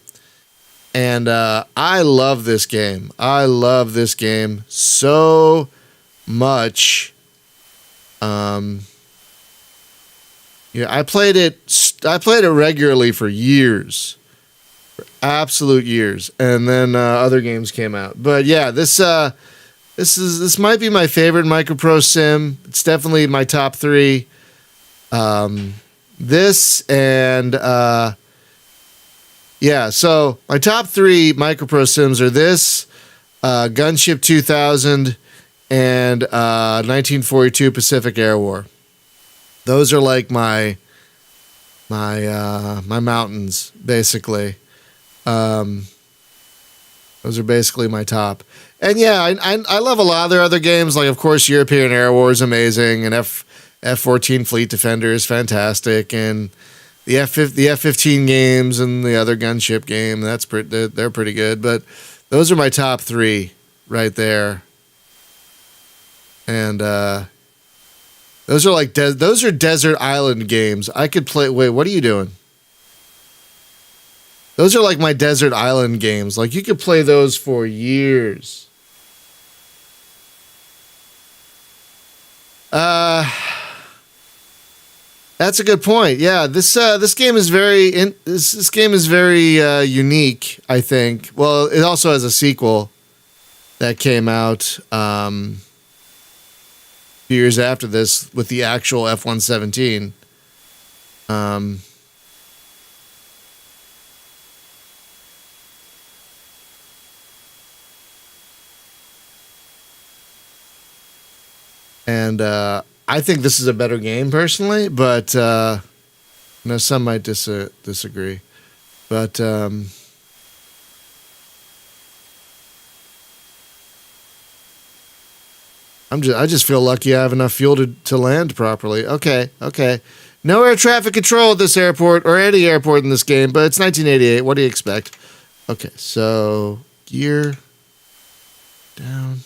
And I love this game. I love this game so much. I played it. I played it regularly for years, for absolute years, and then other games came out. But yeah, this might be my favorite Microprose sim. It's definitely my top three. This and so my top three Microprose sims are this, Gunship 2000, and 1942 Pacific Air War. Those are like my mountains, basically. Those are basically my top. And yeah, I love a lot of their other games. Like, of course, European Air War is amazing, and F-14 Fleet Defender is fantastic, and the F-15 games and the other gunship game, they're pretty good. But those are my top three right there. And those are like those are desert island games. I could play. Wait, what are you doing? Those are like my desert island games. Like you could play those for years. That's a good point. Yeah, this game is this game is very unique, I think. Well, it also has a sequel that came out few years after this with the actual F-117. And I think this is a better game personally, but some might disagree. But I just feel lucky I have enough fuel to land properly. Okay. No air traffic control at this airport or any airport in this game, but it's 1988. What do you expect? Okay, so gear down.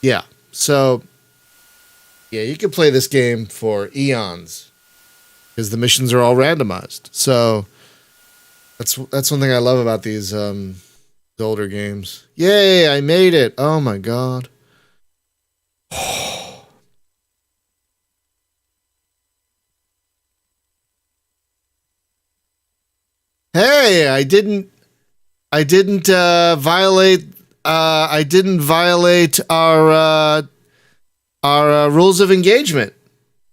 Yeah. So, yeah, you can play this game for eons because the missions are all randomized. So that's one thing I love about these older games. Yay! I made it. Oh my god. Hey, I didn't violate. I didn't violate our rules of engagement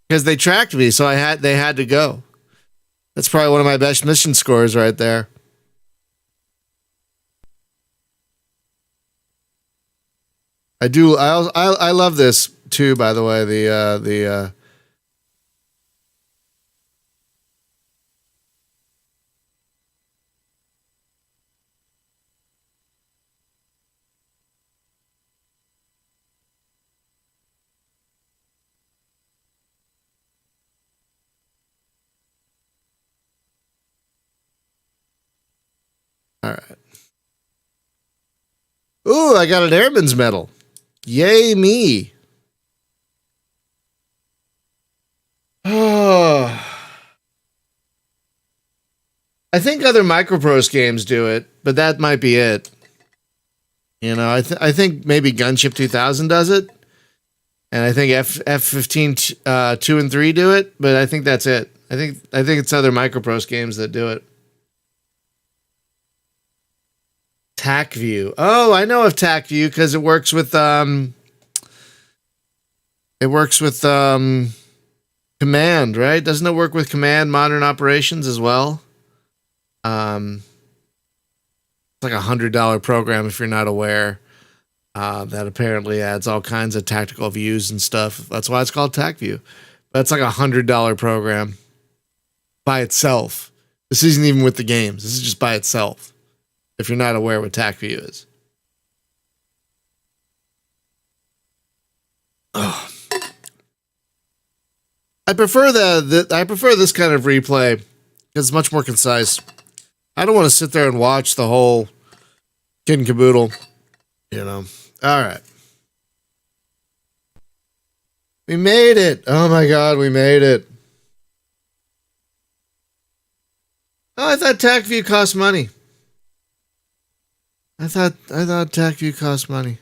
because they tracked me, so they had to go. That's probably one of my best mission scores right there. I do. I love this too. By the way, the all right. Ooh, I got an airman's medal. Yay me! Oh, I think other Microprose games do it, but that might be it. You know, I think maybe Gunship 2000 does it, and I think F-15 2 and 3 do it, but I think that's it. I think it's other Microprose games that do it. TacView. Oh, I know of TacView because it works with Command, right? Doesn't it work with Command Modern Operations as well? It's like $100 program if you're not aware. That apparently adds all kinds of tactical views and stuff. That's why it's called TacView. But it's like $100 program by itself. This isn't even with the games. This is just by itself. If you're not aware what TacView is. Oh. I prefer I prefer this kind of replay because it's much more concise. I don't want to sit there and watch the whole kid and caboodle. You know. All right. We made it. Oh my God, we made it. Oh, I thought TacView cost money. I thought TacView cost money.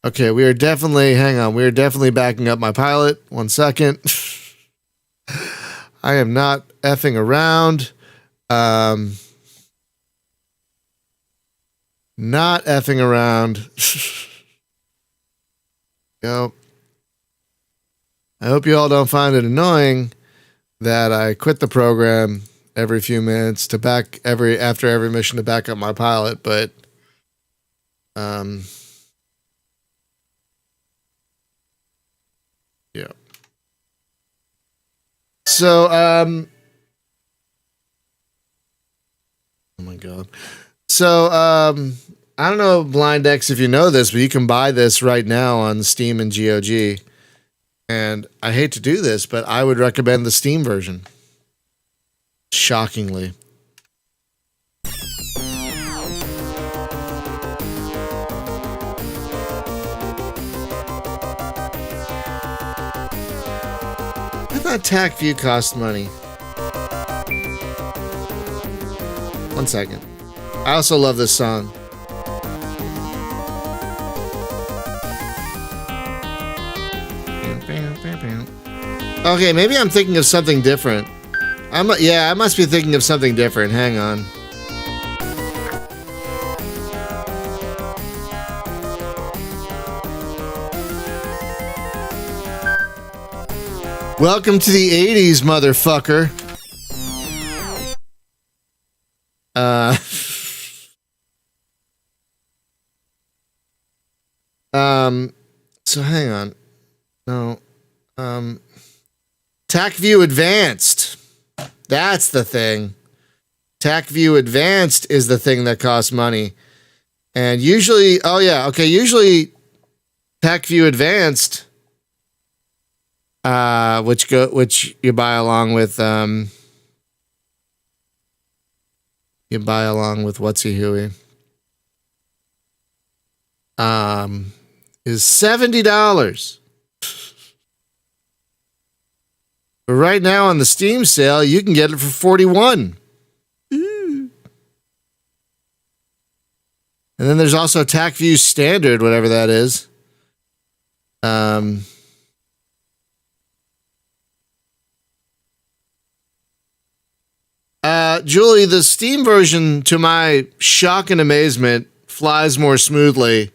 Okay, we are definitely, hang on, we are definitely backing up my pilot. 1 second. I am not effing around. Not effing around. Go. I hope you all don't find it annoying that I quit the program every few minutes to after every mission to back up my pilot, but yeah. So oh my God. So I don't know, Blind X, if you know this, but you can buy this right now on Steam and GOG. And I hate to do this, but I would recommend the Steam version. Shockingly. I thought TacView cost money. 1 second. I also love this song. Okay, maybe I'm thinking of something different. I must be thinking of something different. Hang on. Welcome to the 80s, motherfucker. So hang on. No. TacView Advanced. That's the thing. TacView Advanced is the thing that costs money. And usually, usually TacView Advanced, which you buy along with Whatsy Huey. Is $70. But right now on the Steam sale, you can get it for $41. And then there's also TacView Standard, whatever that is. Julie, the Steam version, to my shock and amazement, flies more smoothly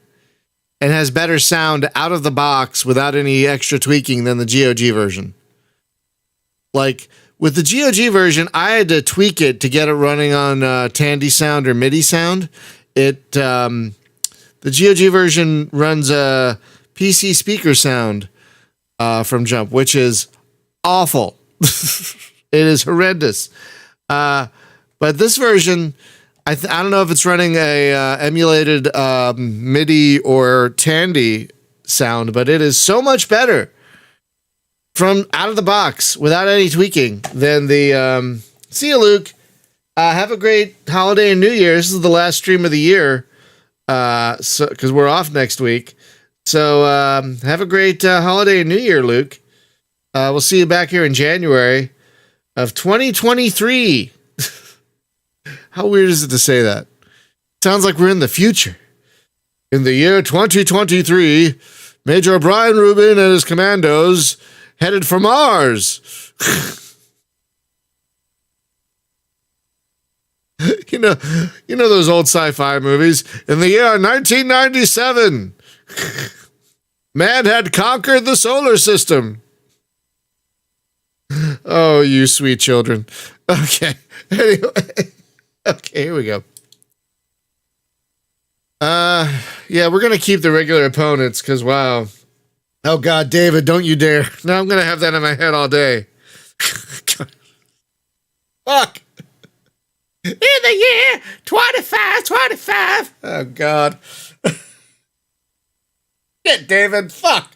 and has better sound out of the box without any extra tweaking than the GOG version. Like, with the GOG version, I had to tweak it to get it running on Tandy sound or MIDI sound. The GOG version runs a PC speaker sound from Jump, which is awful. It is horrendous. But this version, I don't know if it's running a emulated MIDI or Tandy sound, but it is so much better from out of the box without any tweaking than the. See you, Luke. Have a great holiday and New Year. This is the last stream of the year, because we're off next week. So have a great holiday and New Year, Luke. We'll see you back here in January of 2023. How weird is it to say that? Sounds like we're in the future. In the year 2023, Major Brian Rubin and his commandos headed for Mars. You know those old sci-fi movies. In the year 1997, man had conquered the solar system. Oh, you sweet children. Okay. Anyway. Okay, here we go. Yeah, we're going to keep the regular opponents because, wow. Oh, God, David, don't you dare. Now I'm going to have that in my head all day. Fuck. In the year 2525. Oh, God. Shit, David. Fuck.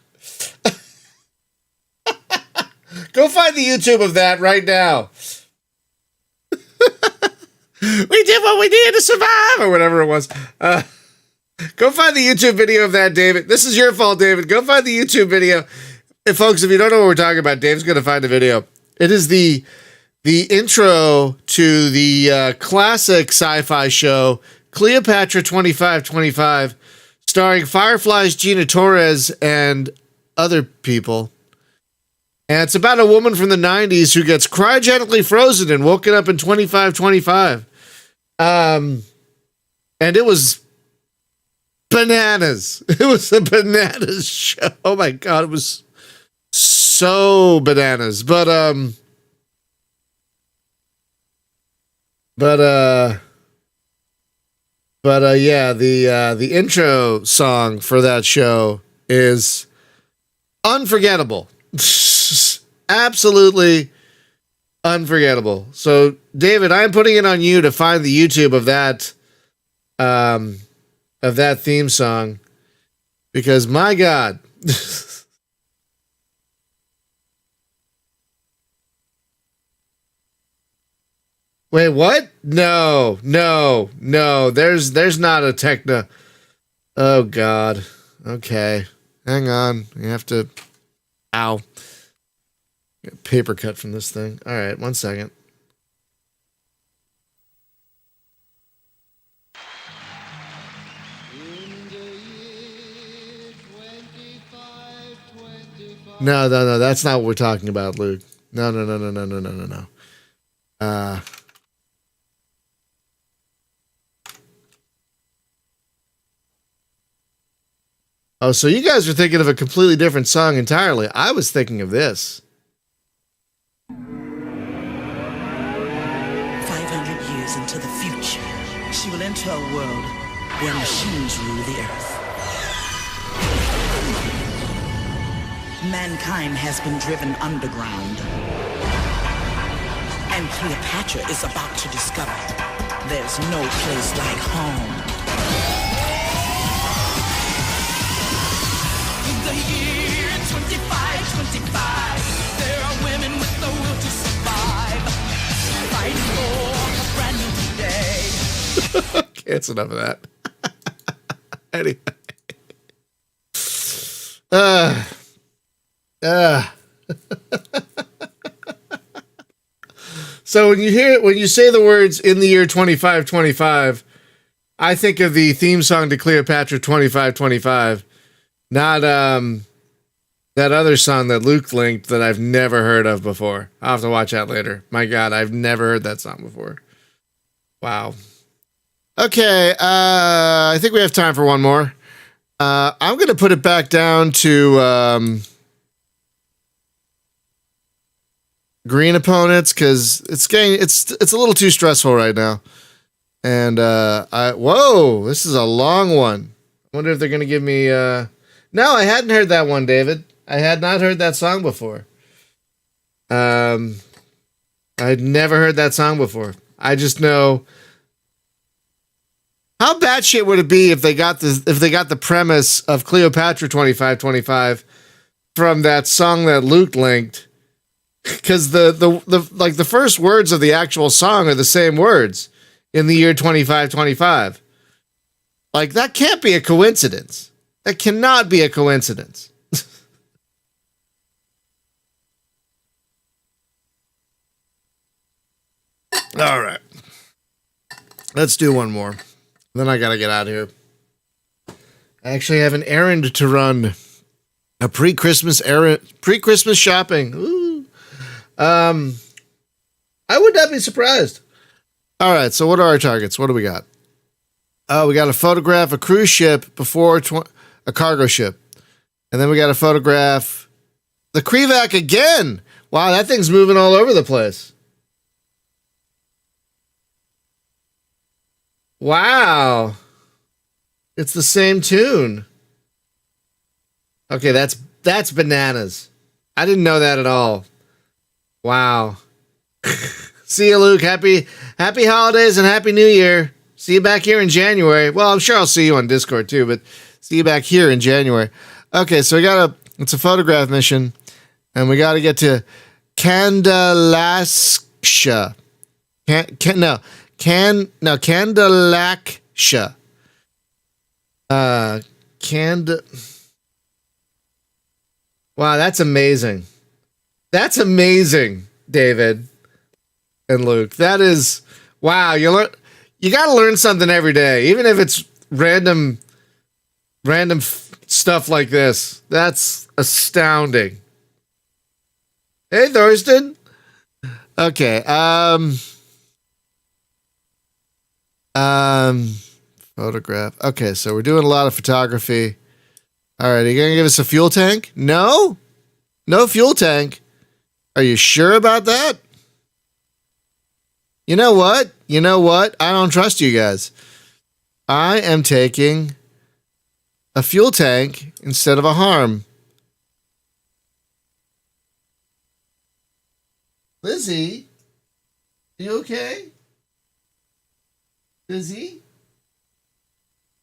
Go find the YouTube of that right now. We did what we did to survive, or whatever it was. Go find the YouTube video of that, David. This is your fault, David. Go find the YouTube video. And folks, if you don't know what we're talking about, Dave's going to find the video. It is the intro to the classic sci-fi show, Cleopatra 2525, starring Firefly's Gina Torres and other people. And it's about a woman from the 90s who gets cryogenically frozen and woken up in 2525. And it was bananas. It was a bananas show. Oh my God, it was so bananas. But yeah, the intro song for that show is unforgettable. Absolutely unforgettable. So, David, I'm putting it on you to find the YouTube of that theme song, because my God. Wait, what? No. There's not a techno. Oh God. Okay. Hang on. You have to. Ow. Get a paper cut from this thing. All right, 1 second. No, that's not what we're talking about, Luke. No. Oh, so you guys are thinking of a completely different song entirely. I was thinking of this. 500 years into the future, she will enter a world where machines rule the earth. Mankind has been driven underground, and Cleopatra is about to discover there's no place like home. In the year 2525, there are women with the will to survive, fighting for a brand new day. Okay, that's enough of that. Anyway. So when you say the words "in the year 2525," I think of the theme song to Cleopatra 2525, not that other song that Luke linked that I've never heard of before. I'll have to watch that later. My God, I've never heard that song before. Wow. Okay, I think we have time for one more. I'm going to put it back down to green opponents because it's a little too stressful right now. And whoa, this is a long one. I wonder if they're going to give me. No, I hadn't heard that one, David. I had not heard that song before. I'd never heard that song before. I just know. How batshit would it be if they got the premise of Cleopatra 2525 from that song that Luke linked? Because the first words of the actual song are the same words in the year 2525. Like, that can't be a coincidence. That cannot be a coincidence. All right. Let's do one more. Then I gotta get out of here. I actually have an errand to run. A pre-Christmas errand, pre-Christmas shopping. Ooh. I would not be surprised. All right, so what are our targets? What do we got? We got to photograph a cruise ship before a cargo ship. And then we got to photograph the Krevac again. Wow, that thing's moving all over the place. Wow. It's the same tune. Okay, that's bananas. I didn't know that at all. Wow. See you, Luke. Happy holidays and happy new year. See you back here in January. Well, I'm sure I'll see you on Discord too, but see you back here in January. Okay, so it's a photograph mission, and we got to get to Kandalaksha. Kandalaksha. Wow, that's amazing. That's amazing, David and Luke. That is, wow. You got to learn something every day, even if it's random stuff like this. That's astounding. Hey, Thurston. Okay. Photograph. Okay, so we're doing a lot of photography. All right, are you gonna give us a fuel tank? No fuel tank. Are you sure about that? You know what? I don't trust you guys. I am taking a fuel tank instead of a harm. Lizzie, you okay? Lizzie?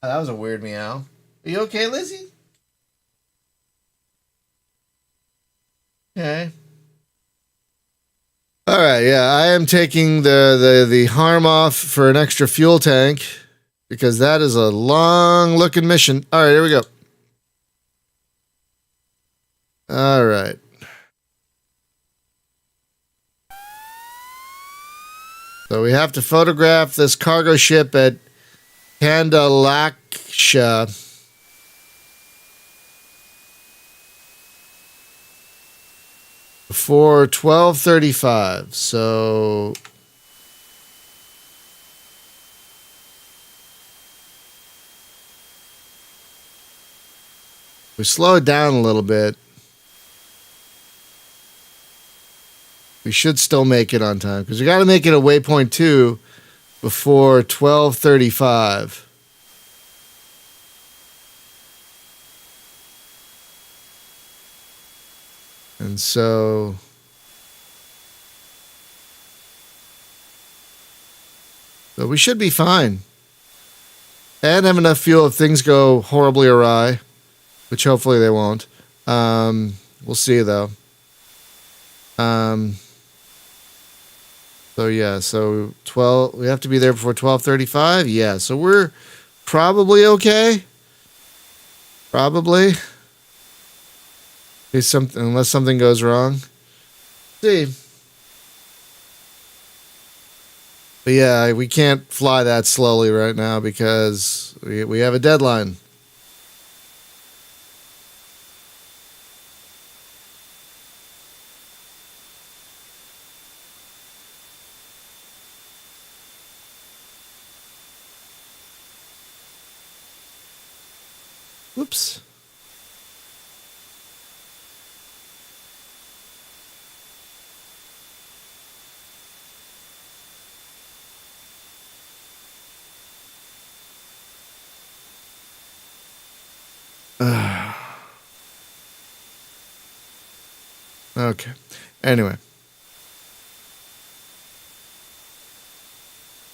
Oh, that was a weird meow. Are you okay, Lizzie? Okay. All right, yeah, I am taking the harm off for an extra fuel tank because that is a long-looking mission. All right, here we go. All right. So we have to photograph this cargo ship at Kandalaksha. Before 12:35. So we slow it down a little bit. We should still make it on time because we got to make it a waypoint 2 before 12:35. And so we should be fine. And have enough fuel if things go horribly awry, which hopefully they won't. We'll see though. So yeah, so 12 we have to be there before 12:35. Yeah, so we're probably okay. Probably. Unless something goes wrong. See. But yeah, we can't fly that slowly right now because we have a deadline. Whoops. Okay. Anyway.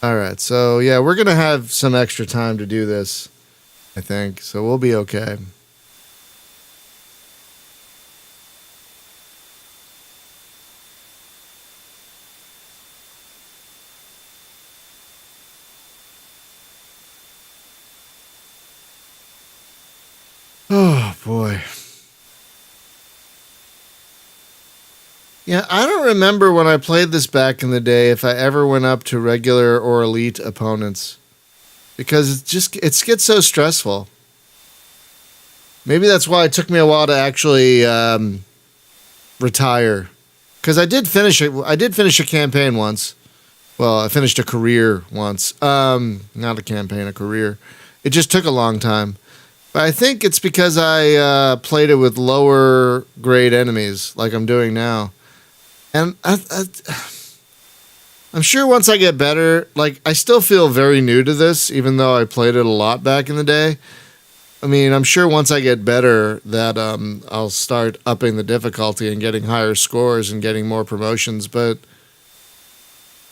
All right. So, yeah, we're going to have some extra time to do this, I think. So we'll be okay. Oh, boy. Yeah, I don't remember when I played this back in the day if I ever went up to regular or elite opponents. Because it gets so stressful. Maybe that's why it took me a while to actually retire. Because I did finish it. I did finish a campaign once. Well, I finished a career once. Not a campaign, a career. It just took a long time. But I think it's because I played it with lower grade enemies, like I'm doing now. And I'm sure once I get better, like I still feel very new to this, even though I played it a lot back in the day. I mean, I'm sure once I get better that I'll start upping the difficulty and getting higher scores and getting more promotions. But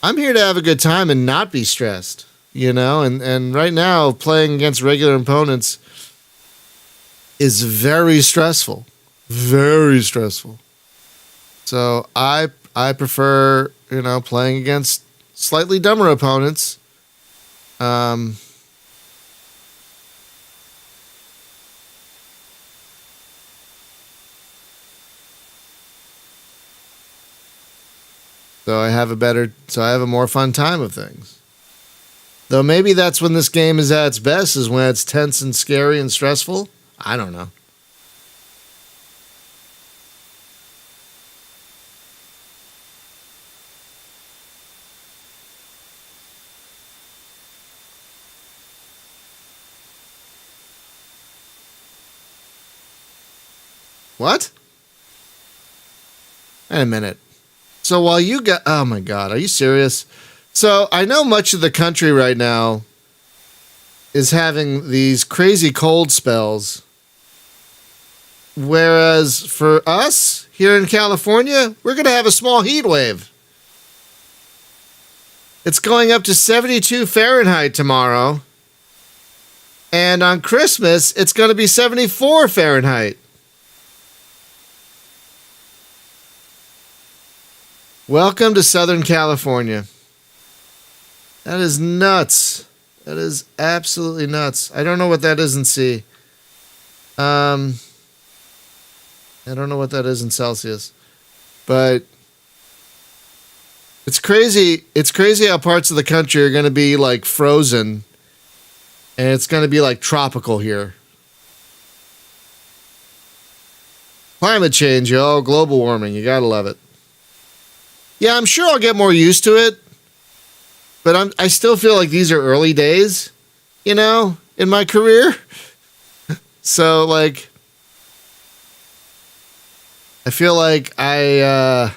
I'm here to have a good time and not be stressed, you know? And right now, playing against regular opponents is very stressful. Very stressful. So I prefer, you know, playing against slightly dumber opponents. So I have a more fun time of things. Though maybe that's when this game is at its best, is when it's tense and scary and stressful. I don't know. What? Wait a minute. So while you got... Oh my God, are you serious? So I know much of the country right now is having these crazy cold spells. Whereas for us, here in California, we're going to have a small heat wave. It's going up to 72 Fahrenheit tomorrow. And on Christmas, it's going to be 74 Fahrenheit. Welcome to Southern California. That is nuts. That is absolutely nuts. I don't know what that is in C. I don't know what that is in Celsius. But it's crazy. It's crazy how parts of the country are going to be like frozen. And it's going to be like tropical here. Climate change, yo. Global warming. You got to love it. Yeah, I'm sure I'll get more used to it, but I still feel like these are early days, you know, in my career. So, like, I feel like to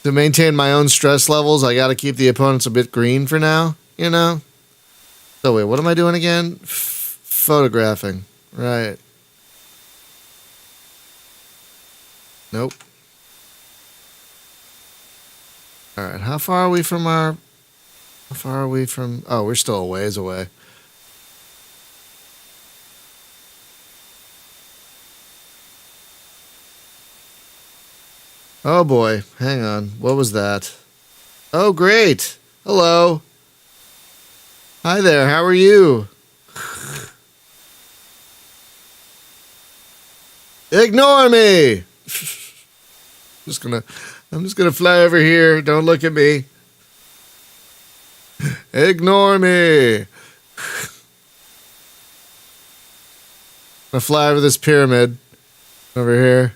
maintain my own stress levels, I got to keep the opponents a bit green for now, you know? So, wait, what am I doing again? Photographing. Right. Nope. All right, how far are we from oh, we're still a ways away. Oh boy, hang on. What was that? Oh, great. Hello. Hi there, how are you? Ignore me. I'm just gonna fly over here. Don't look at me. Ignore me. I'm gonna fly over this pyramid over here.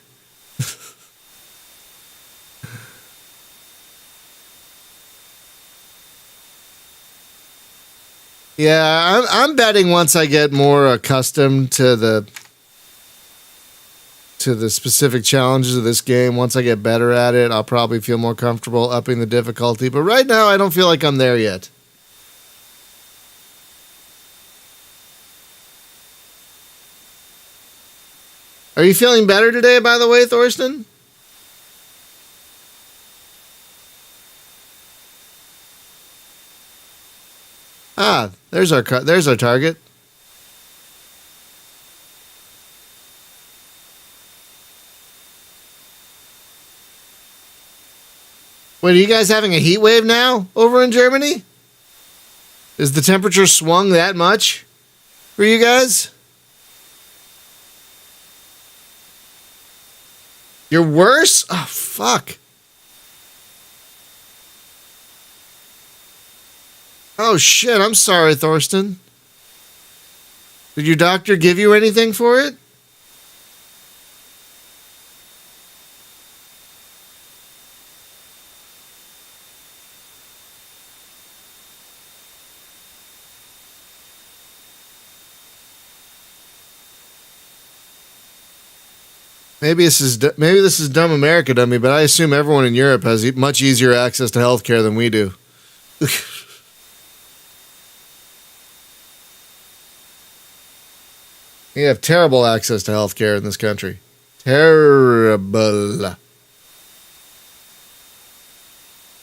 Yeah, I'm betting once I get more accustomed to the specific challenges of this game, once I get better at it, I'll probably feel more comfortable upping the difficulty. But right now, I don't feel like I'm there yet. Are you feeling better today, by the way, Thorsten? Ah, there's our target. Wait, are you guys having a heat wave now over in Germany? Is the temperature swung that much for you guys? You're worse? Oh, fuck. Oh, shit. I'm sorry, Thorsten. Did your doctor give you anything for it? Maybe this is dumb America dummy, but I assume everyone in Europe has much easier access to healthcare than we do. We have terrible access to healthcare in this country. Terrible.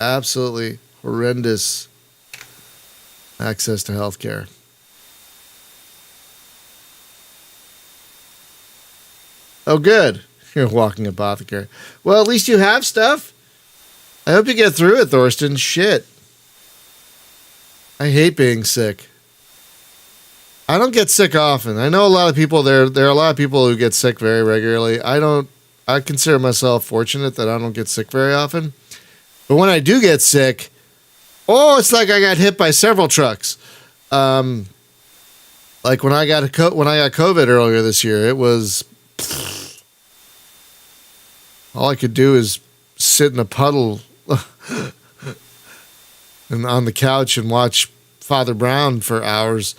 Absolutely horrendous access to healthcare. Oh, good. You're a walking apothecary. Well, at least you have stuff. I hope you get through it, Thorsten. Shit. I hate being sick. I don't get sick often. I know a lot of people there are a lot of people who get sick very regularly. I consider myself fortunate that I don't get sick very often. But when I do get sick, it's like I got hit by several trucks. Like when I got COVID earlier this year, it was all I could do is sit in a puddle and on the couch and watch Father Brown for hours.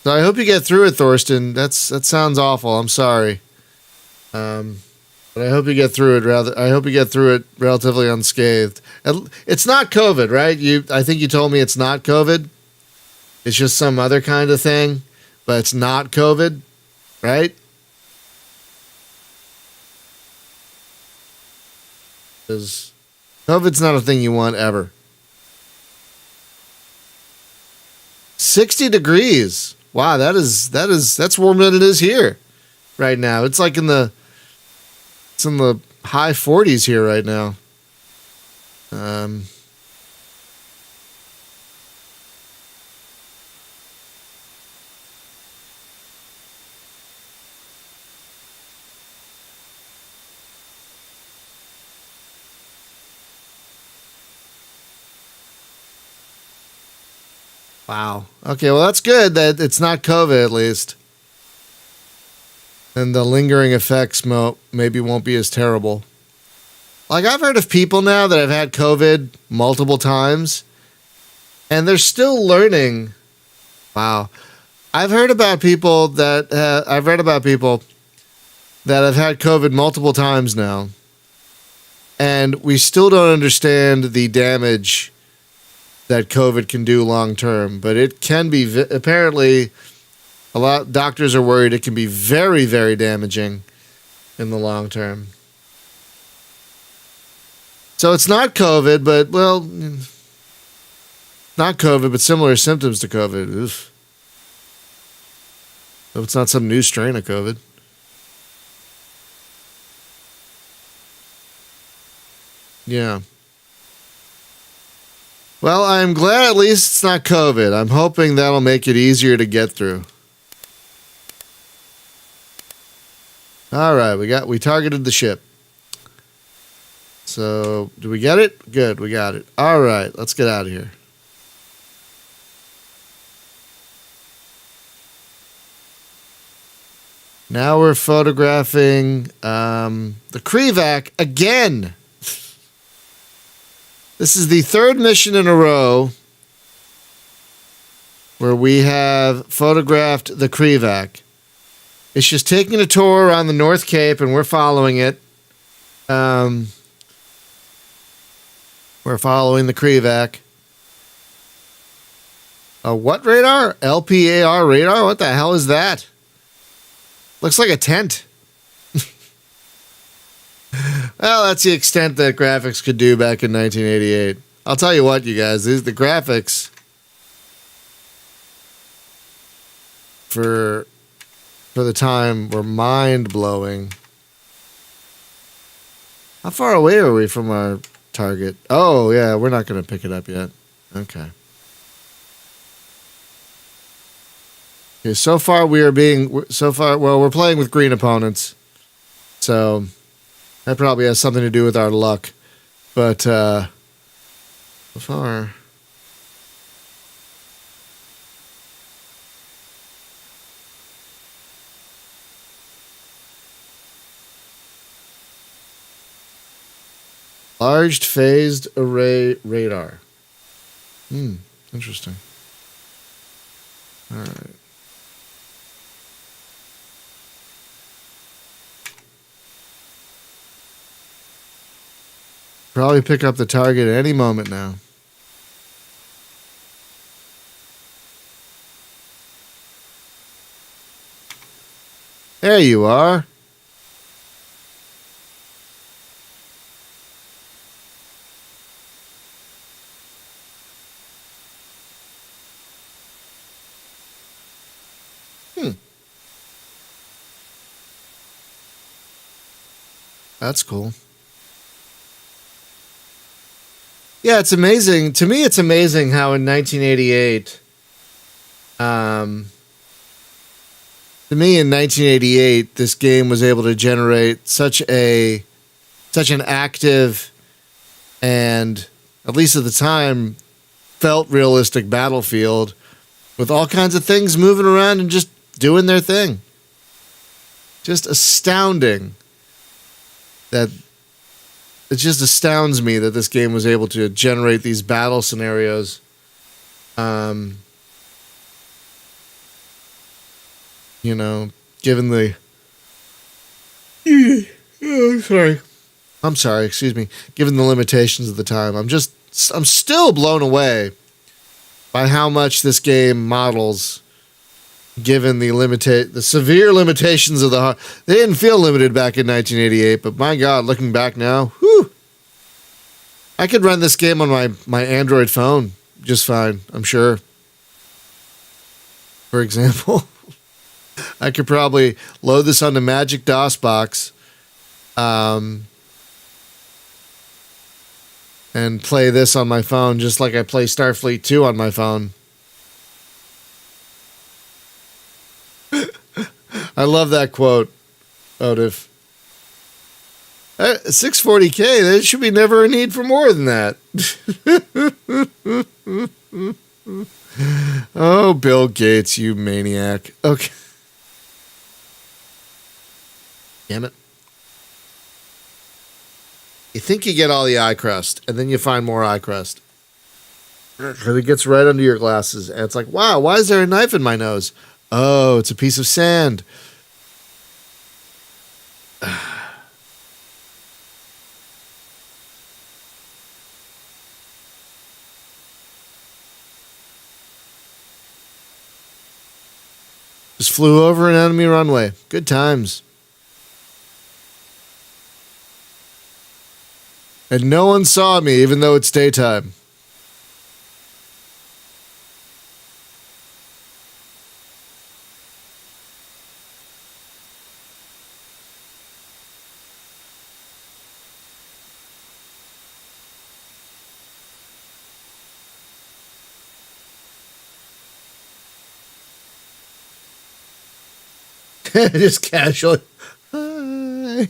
So I hope you get through it, Thorsten. That sounds awful. I'm sorry, but I hope you get through it. I hope you get through it relatively unscathed. It's not COVID, right? I think you told me it's not COVID. It's just some other kind of thing, but it's not COVID, right? Because COVID's not a thing you want ever. 60 degrees. Wow, that's warmer than it is here right now. It's like in the high 40s here right now. Wow. Okay, well, that's good that it's not COVID at least. And the lingering effects maybe won't be as terrible. Like, I've heard of people now that have had COVID multiple times, and they're still learning. Wow. I've read about people that have had COVID multiple times now, and we still don't understand the damage that COVID can do long term, but it can be apparently a lot. Doctors are worried it can be very, very damaging in the long term. So it's not COVID, but not COVID, but similar symptoms to COVID. Oof. So it's not some new strain of COVID. Yeah. Well, I'm glad at least it's not COVID. I'm hoping that'll make it easier to get through. All right, we targeted the ship. So, do we get it? Good, we got it. All right, let's get out of here. Now we're photographing the Krivak again. This is the third mission in a row where we have photographed the Krivak. It's just taking a tour around the North Cape, and we're following it. We're following the Krivak. A what radar? LPAR radar? What the hell is that? Looks like a tent. Well, that's the extent that graphics could do back in 1988. I'll tell you what, you guys, the graphics for the time were mind-blowing. How far away are we from our target? Oh, yeah, we're not going to pick it up yet. Okay. Okay, so far we're playing with green opponents. So that probably has something to do with our luck. But so far, large phased array radar. Interesting. All right. Probably pick up the target at any moment now. There you are. That's cool. Yeah, it's amazing. To me, it's amazing how in 1988, this game was able to generate such an active and, at least at the time, felt realistic battlefield with all kinds of things moving around and just doing their thing. Just astounding. It just astounds me that this game was able to generate these battle scenarios. Given the... I'm sorry, excuse me. Given the limitations of the time, I'm still blown away by how much this game models, given the severe limitations of the... They didn't feel limited back in 1988, but my God, looking back now, whew, I could run this game on my Android phone just fine, I'm sure. For example, I could probably load this on the Magic DOS box and play this on my phone just like I play Starfleet 2 on my phone. I love that quote, Otif. 640K, there should be never a need for more than that. Oh, Bill Gates, you maniac. Okay. Damn it. You think you get all the eye crust, and then you find more eye crust. And it gets right under your glasses, and it's like, wow, why is there a knife in my nose? Oh, it's a piece of sand. Just flew over an enemy runway. Good times. And no one saw me, even though it's daytime. Just casually. Hi.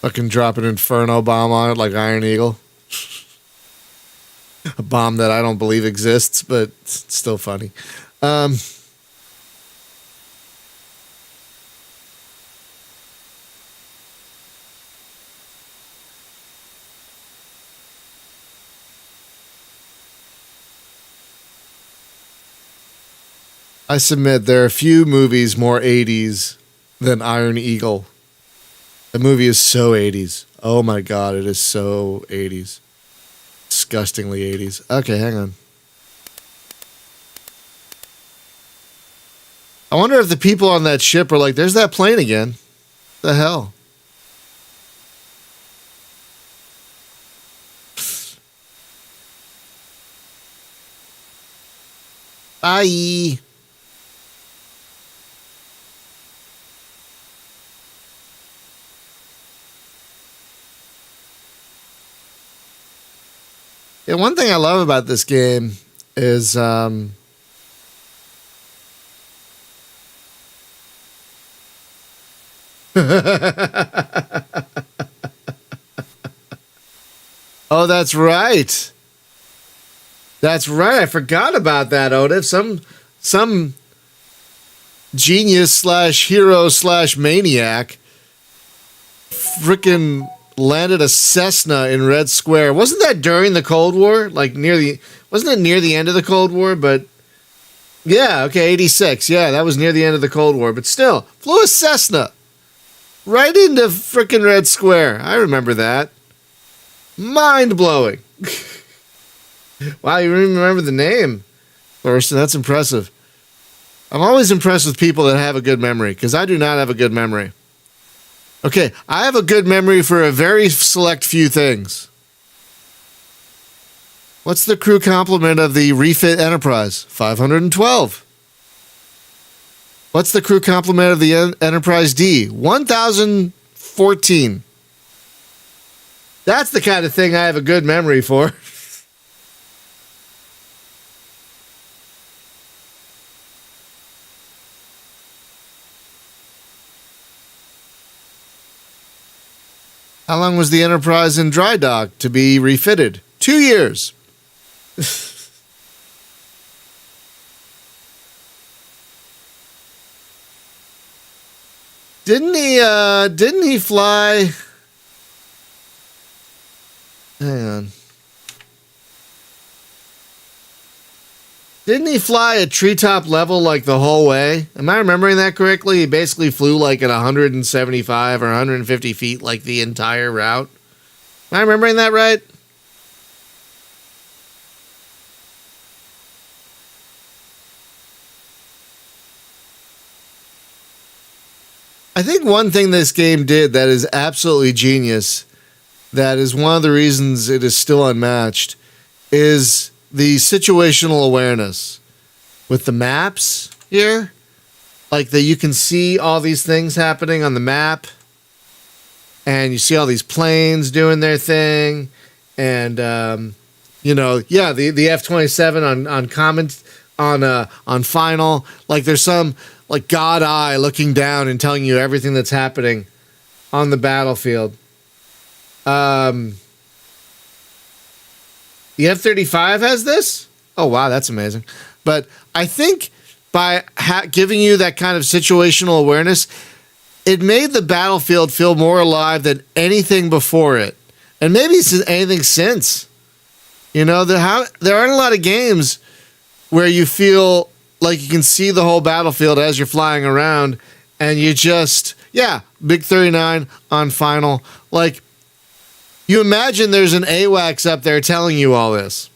Fucking drop an Inferno bomb on it like Iron Eagle. A bomb that I don't believe exists, but it's still funny. I submit there are few movies more 80s than Iron Eagle. The movie is so 80s. Oh my god, it is so 80s. Disgustingly 80s. Okay, hang on. I wonder if the people on that ship are like, there's that plane again. The hell? Bye. Yeah, one thing I love about this game is oh, that's right. That's right. I forgot about that, Otis. Some genius slash hero slash maniac freaking landed a Cessna in Red Square. Wasn't that during the Cold War? Like wasn't it near the end of the Cold War? But yeah, okay, 86. Yeah, that was near the end of the Cold War. But still, flew a Cessna right into freaking Red Square. I remember that. Mind blowing. Wow, you even remember the name, Thorsten. That's impressive. I'm always impressed with people that have a good memory, because I do not have a good memory. Okay, I have a good memory for a very select few things. What's the crew complement of the refit Enterprise? 512. What's the crew complement of the Enterprise D? 1014. That's the kind of thing I have a good memory for. How long was the Enterprise in dry dock to be refitted? 2 years. Didn't he fly? Hang on. Didn't he fly at treetop level like the whole way? Am I remembering that correctly? He basically flew like at 175 or 150 feet like the entire route. Am I remembering that right? I think one thing this game did that is absolutely genius, that is one of the reasons it is still unmatched, is the situational awareness with the maps here. Like that you can see all these things happening on the map, and you see all these planes doing their thing, and the F-27 on final, like there's some like God eye looking down and telling you everything that's happening on the battlefield. The F-35 has this? Oh, wow, that's amazing. But I think by giving you that kind of situational awareness, it made the battlefield feel more alive than anything before it. And maybe anything since. You know, there aren't a lot of games where you feel like you can see the whole battlefield as you're flying around, and you just, Big 39 on final. Like, you imagine there's an AWACS up there telling you all this.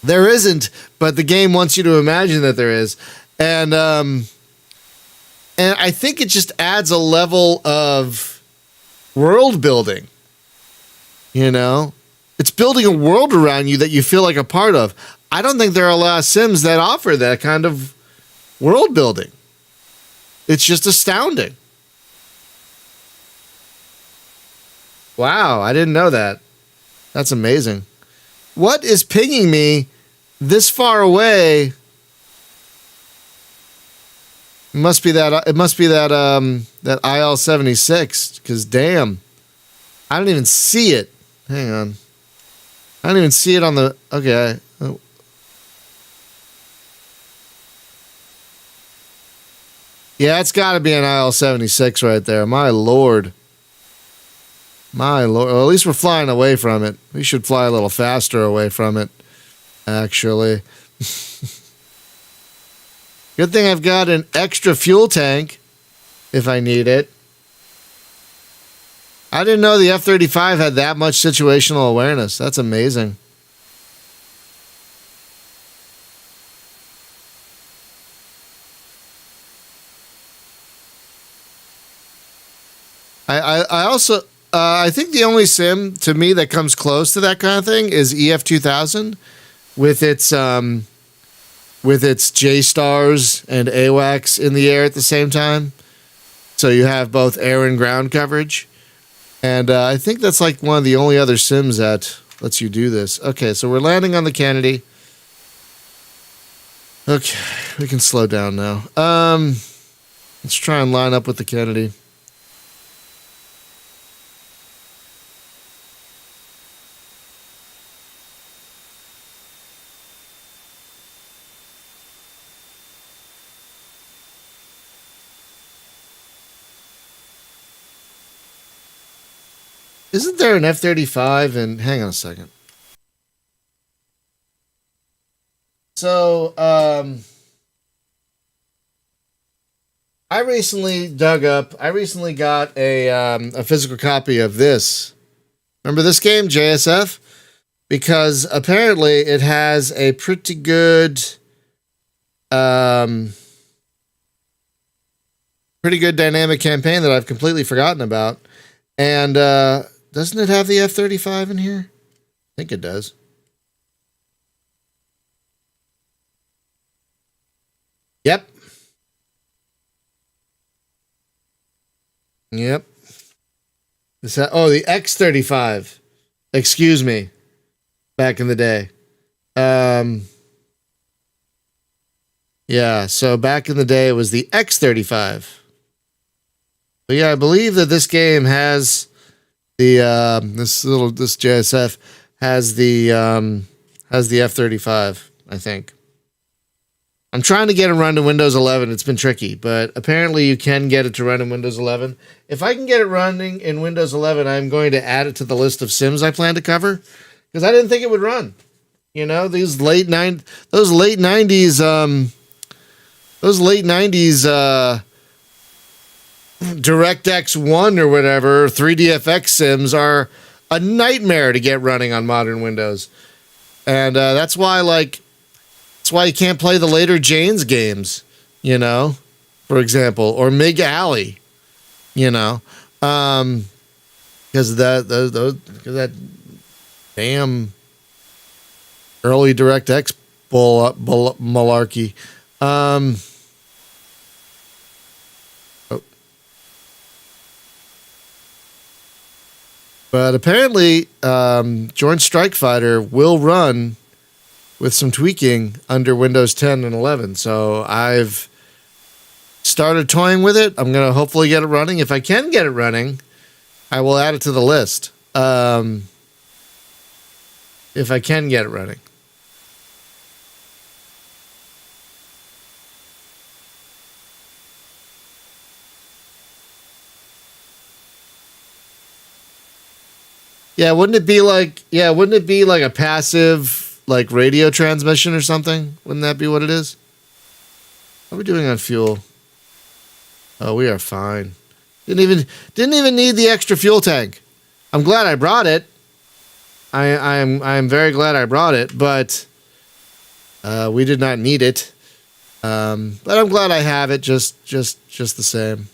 There isn't, but the game wants you to imagine that there is. And I think it just adds a level of world building. You know? It's building a world around you that you feel like a part of. I don't think there are a lot of sims that offer that kind of world building. It's just astounding. Wow, I didn't know that. That's amazing. What is pinging me this far away? It must be that that IL-76, because damn, I don't even see it. Hang on. I don't even see it on the... Okay. Yeah, it's got to be an IL-76 right there. My lord. My lord. Well, at least we're flying away from it. We should fly a little faster away from it, actually. Good thing I've got an extra fuel tank if I need it. I didn't know the F-35 had that much situational awareness. That's amazing. I also I think the only sim to me that comes close to that kind of thing is EF 2000 with its J stars and AWACS in the air at the same time. So you have both air and ground coverage. And I think that's like one of the only other sims that lets you do this. Okay, so we're landing on the Kennedy. Okay, we can slow down now. Let's try and line up with the Kennedy. Isn't there an F-35? And hang on a second. So, I recently got a physical copy of this. Remember this game, JSF? Because apparently it has a pretty good dynamic campaign that I've completely forgotten about. And doesn't it have the F-35 in here? I think it does. Yep. Yep. The X-35. Excuse me. Back in the day. Yeah, so back in the day it was the X-35. But yeah, I believe that this game has the this JSF has the F-35, I think. I'm trying to get it run to Windows 11. It's been tricky, but apparently you can get it to run in Windows 11. If I can get it running in Windows 11, I'm going to add it to the list of sims I plan to cover because I didn't think it would run. You know, those late 90s DirectX 1 or whatever 3DFX sims are a nightmare to get running on modern Windows. And that's why you can't play the later Jane's games, you know, for example, or Mig Alley, you know, because that damn early DirectX malarkey. But apparently, Joint Strike Fighter will run with some tweaking under Windows 10 and 11. So I've started toying with it. I'm going to hopefully get it running. If I can get it running, I will add it to the list. If I can get it running. Yeah, wouldn't it be like a passive like radio transmission or something? Wouldn't that be what it is? How are we doing on fuel? Oh, we are fine. Didn't even need the extra fuel tank. I'm glad I brought it. I'm very glad I brought it, but we did not need it. But I'm glad I have it just the same.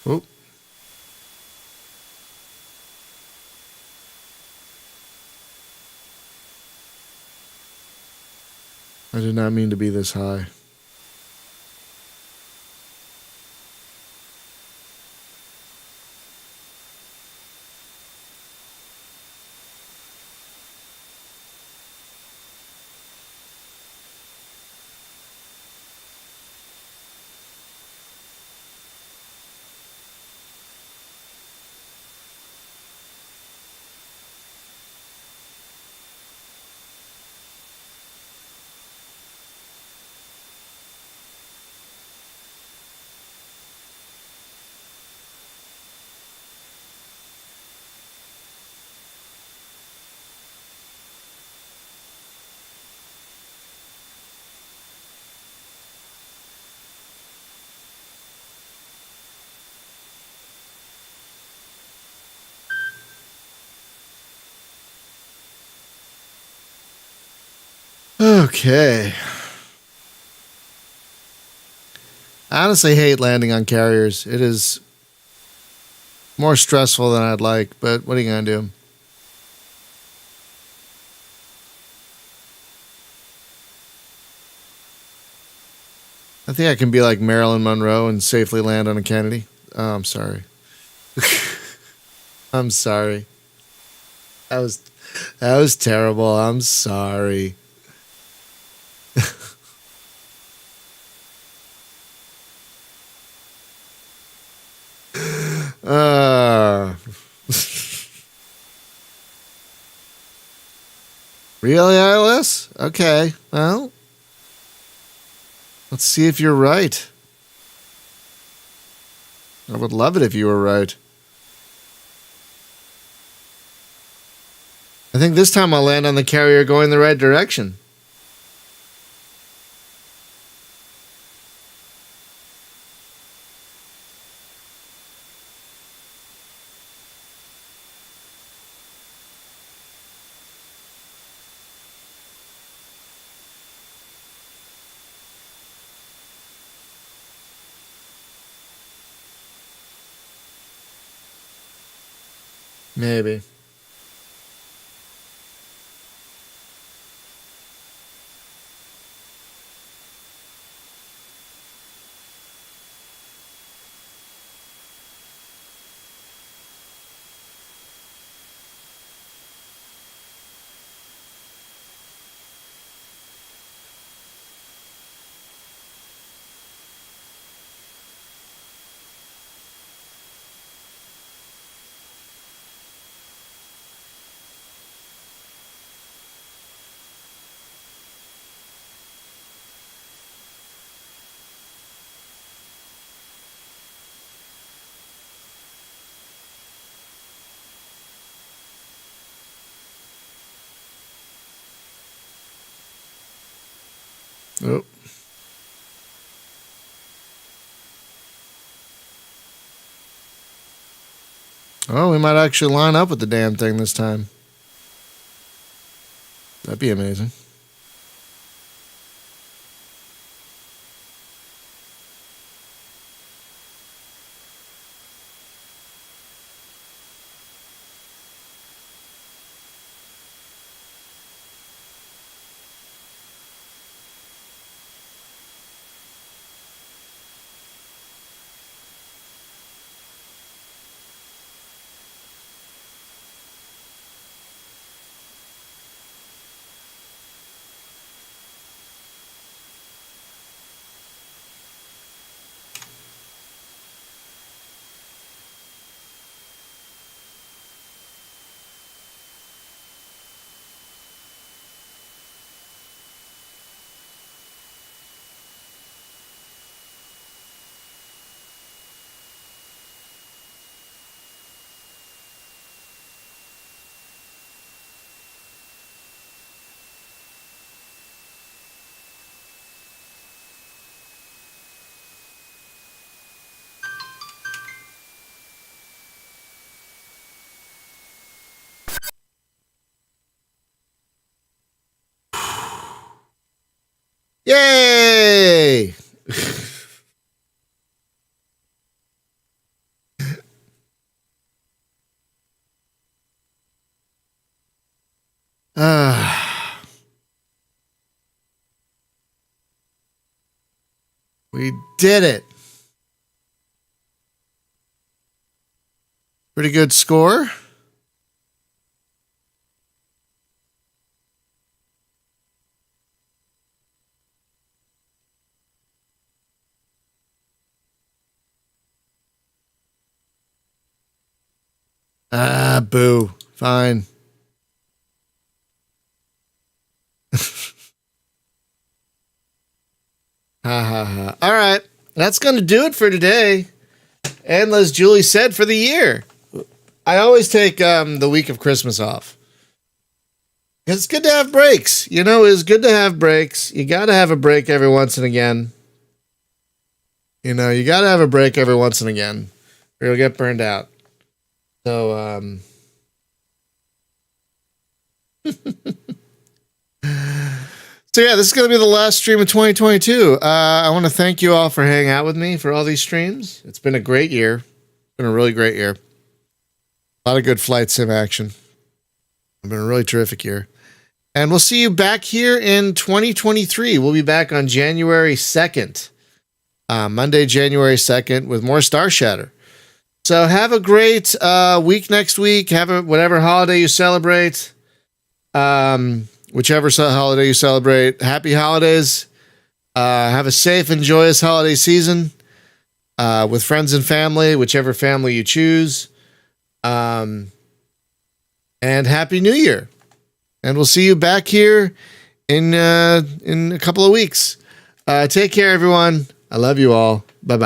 Oh. I did not mean to be this high. Okay. I honestly hate landing on carriers. It is more stressful than I'd like, but what are you going to do? I think I can be like Marilyn Monroe and safely land on a Kennedy. Oh, I'm sorry. I'm sorry. That was terrible. I'm sorry. Uh, really, ILS? Okay. Well, let's see if you're right. I would love it if you were right. I think this time I'll land on the carrier going the right direction. Maybe. Oh. Oh, we might actually line up with the damn thing this time. That'd be amazing. Yay! Ah, we did it. Pretty good score. Ah, boo. Fine. Ha ha ha. All right. That's going to do it for today. And as Julie said, for the year. I always take the week of Christmas off. It's good to have breaks. You know, it's good to have breaks. You got to have a break every once and again. You know, you got to have a break every once and again, or you'll get burned out. So, So yeah, this is going to be the last stream of 2022. I want to thank you all for hanging out with me for all these streams. It's been a great year. It's been a really great year. A lot of good flight sim action. It's been a really terrific year. And we'll see you back here in 2023. We'll be back on January 2nd. Monday, January 2nd with more Star Shatter. So have a great week next week. Have whatever holiday you celebrate. Whichever holiday you celebrate. Happy holidays. Have a safe and joyous holiday season with friends and family, whichever family you choose. And Happy New Year. And we'll see you back here in a couple of weeks. Take care, everyone. I love you all. Bye-bye.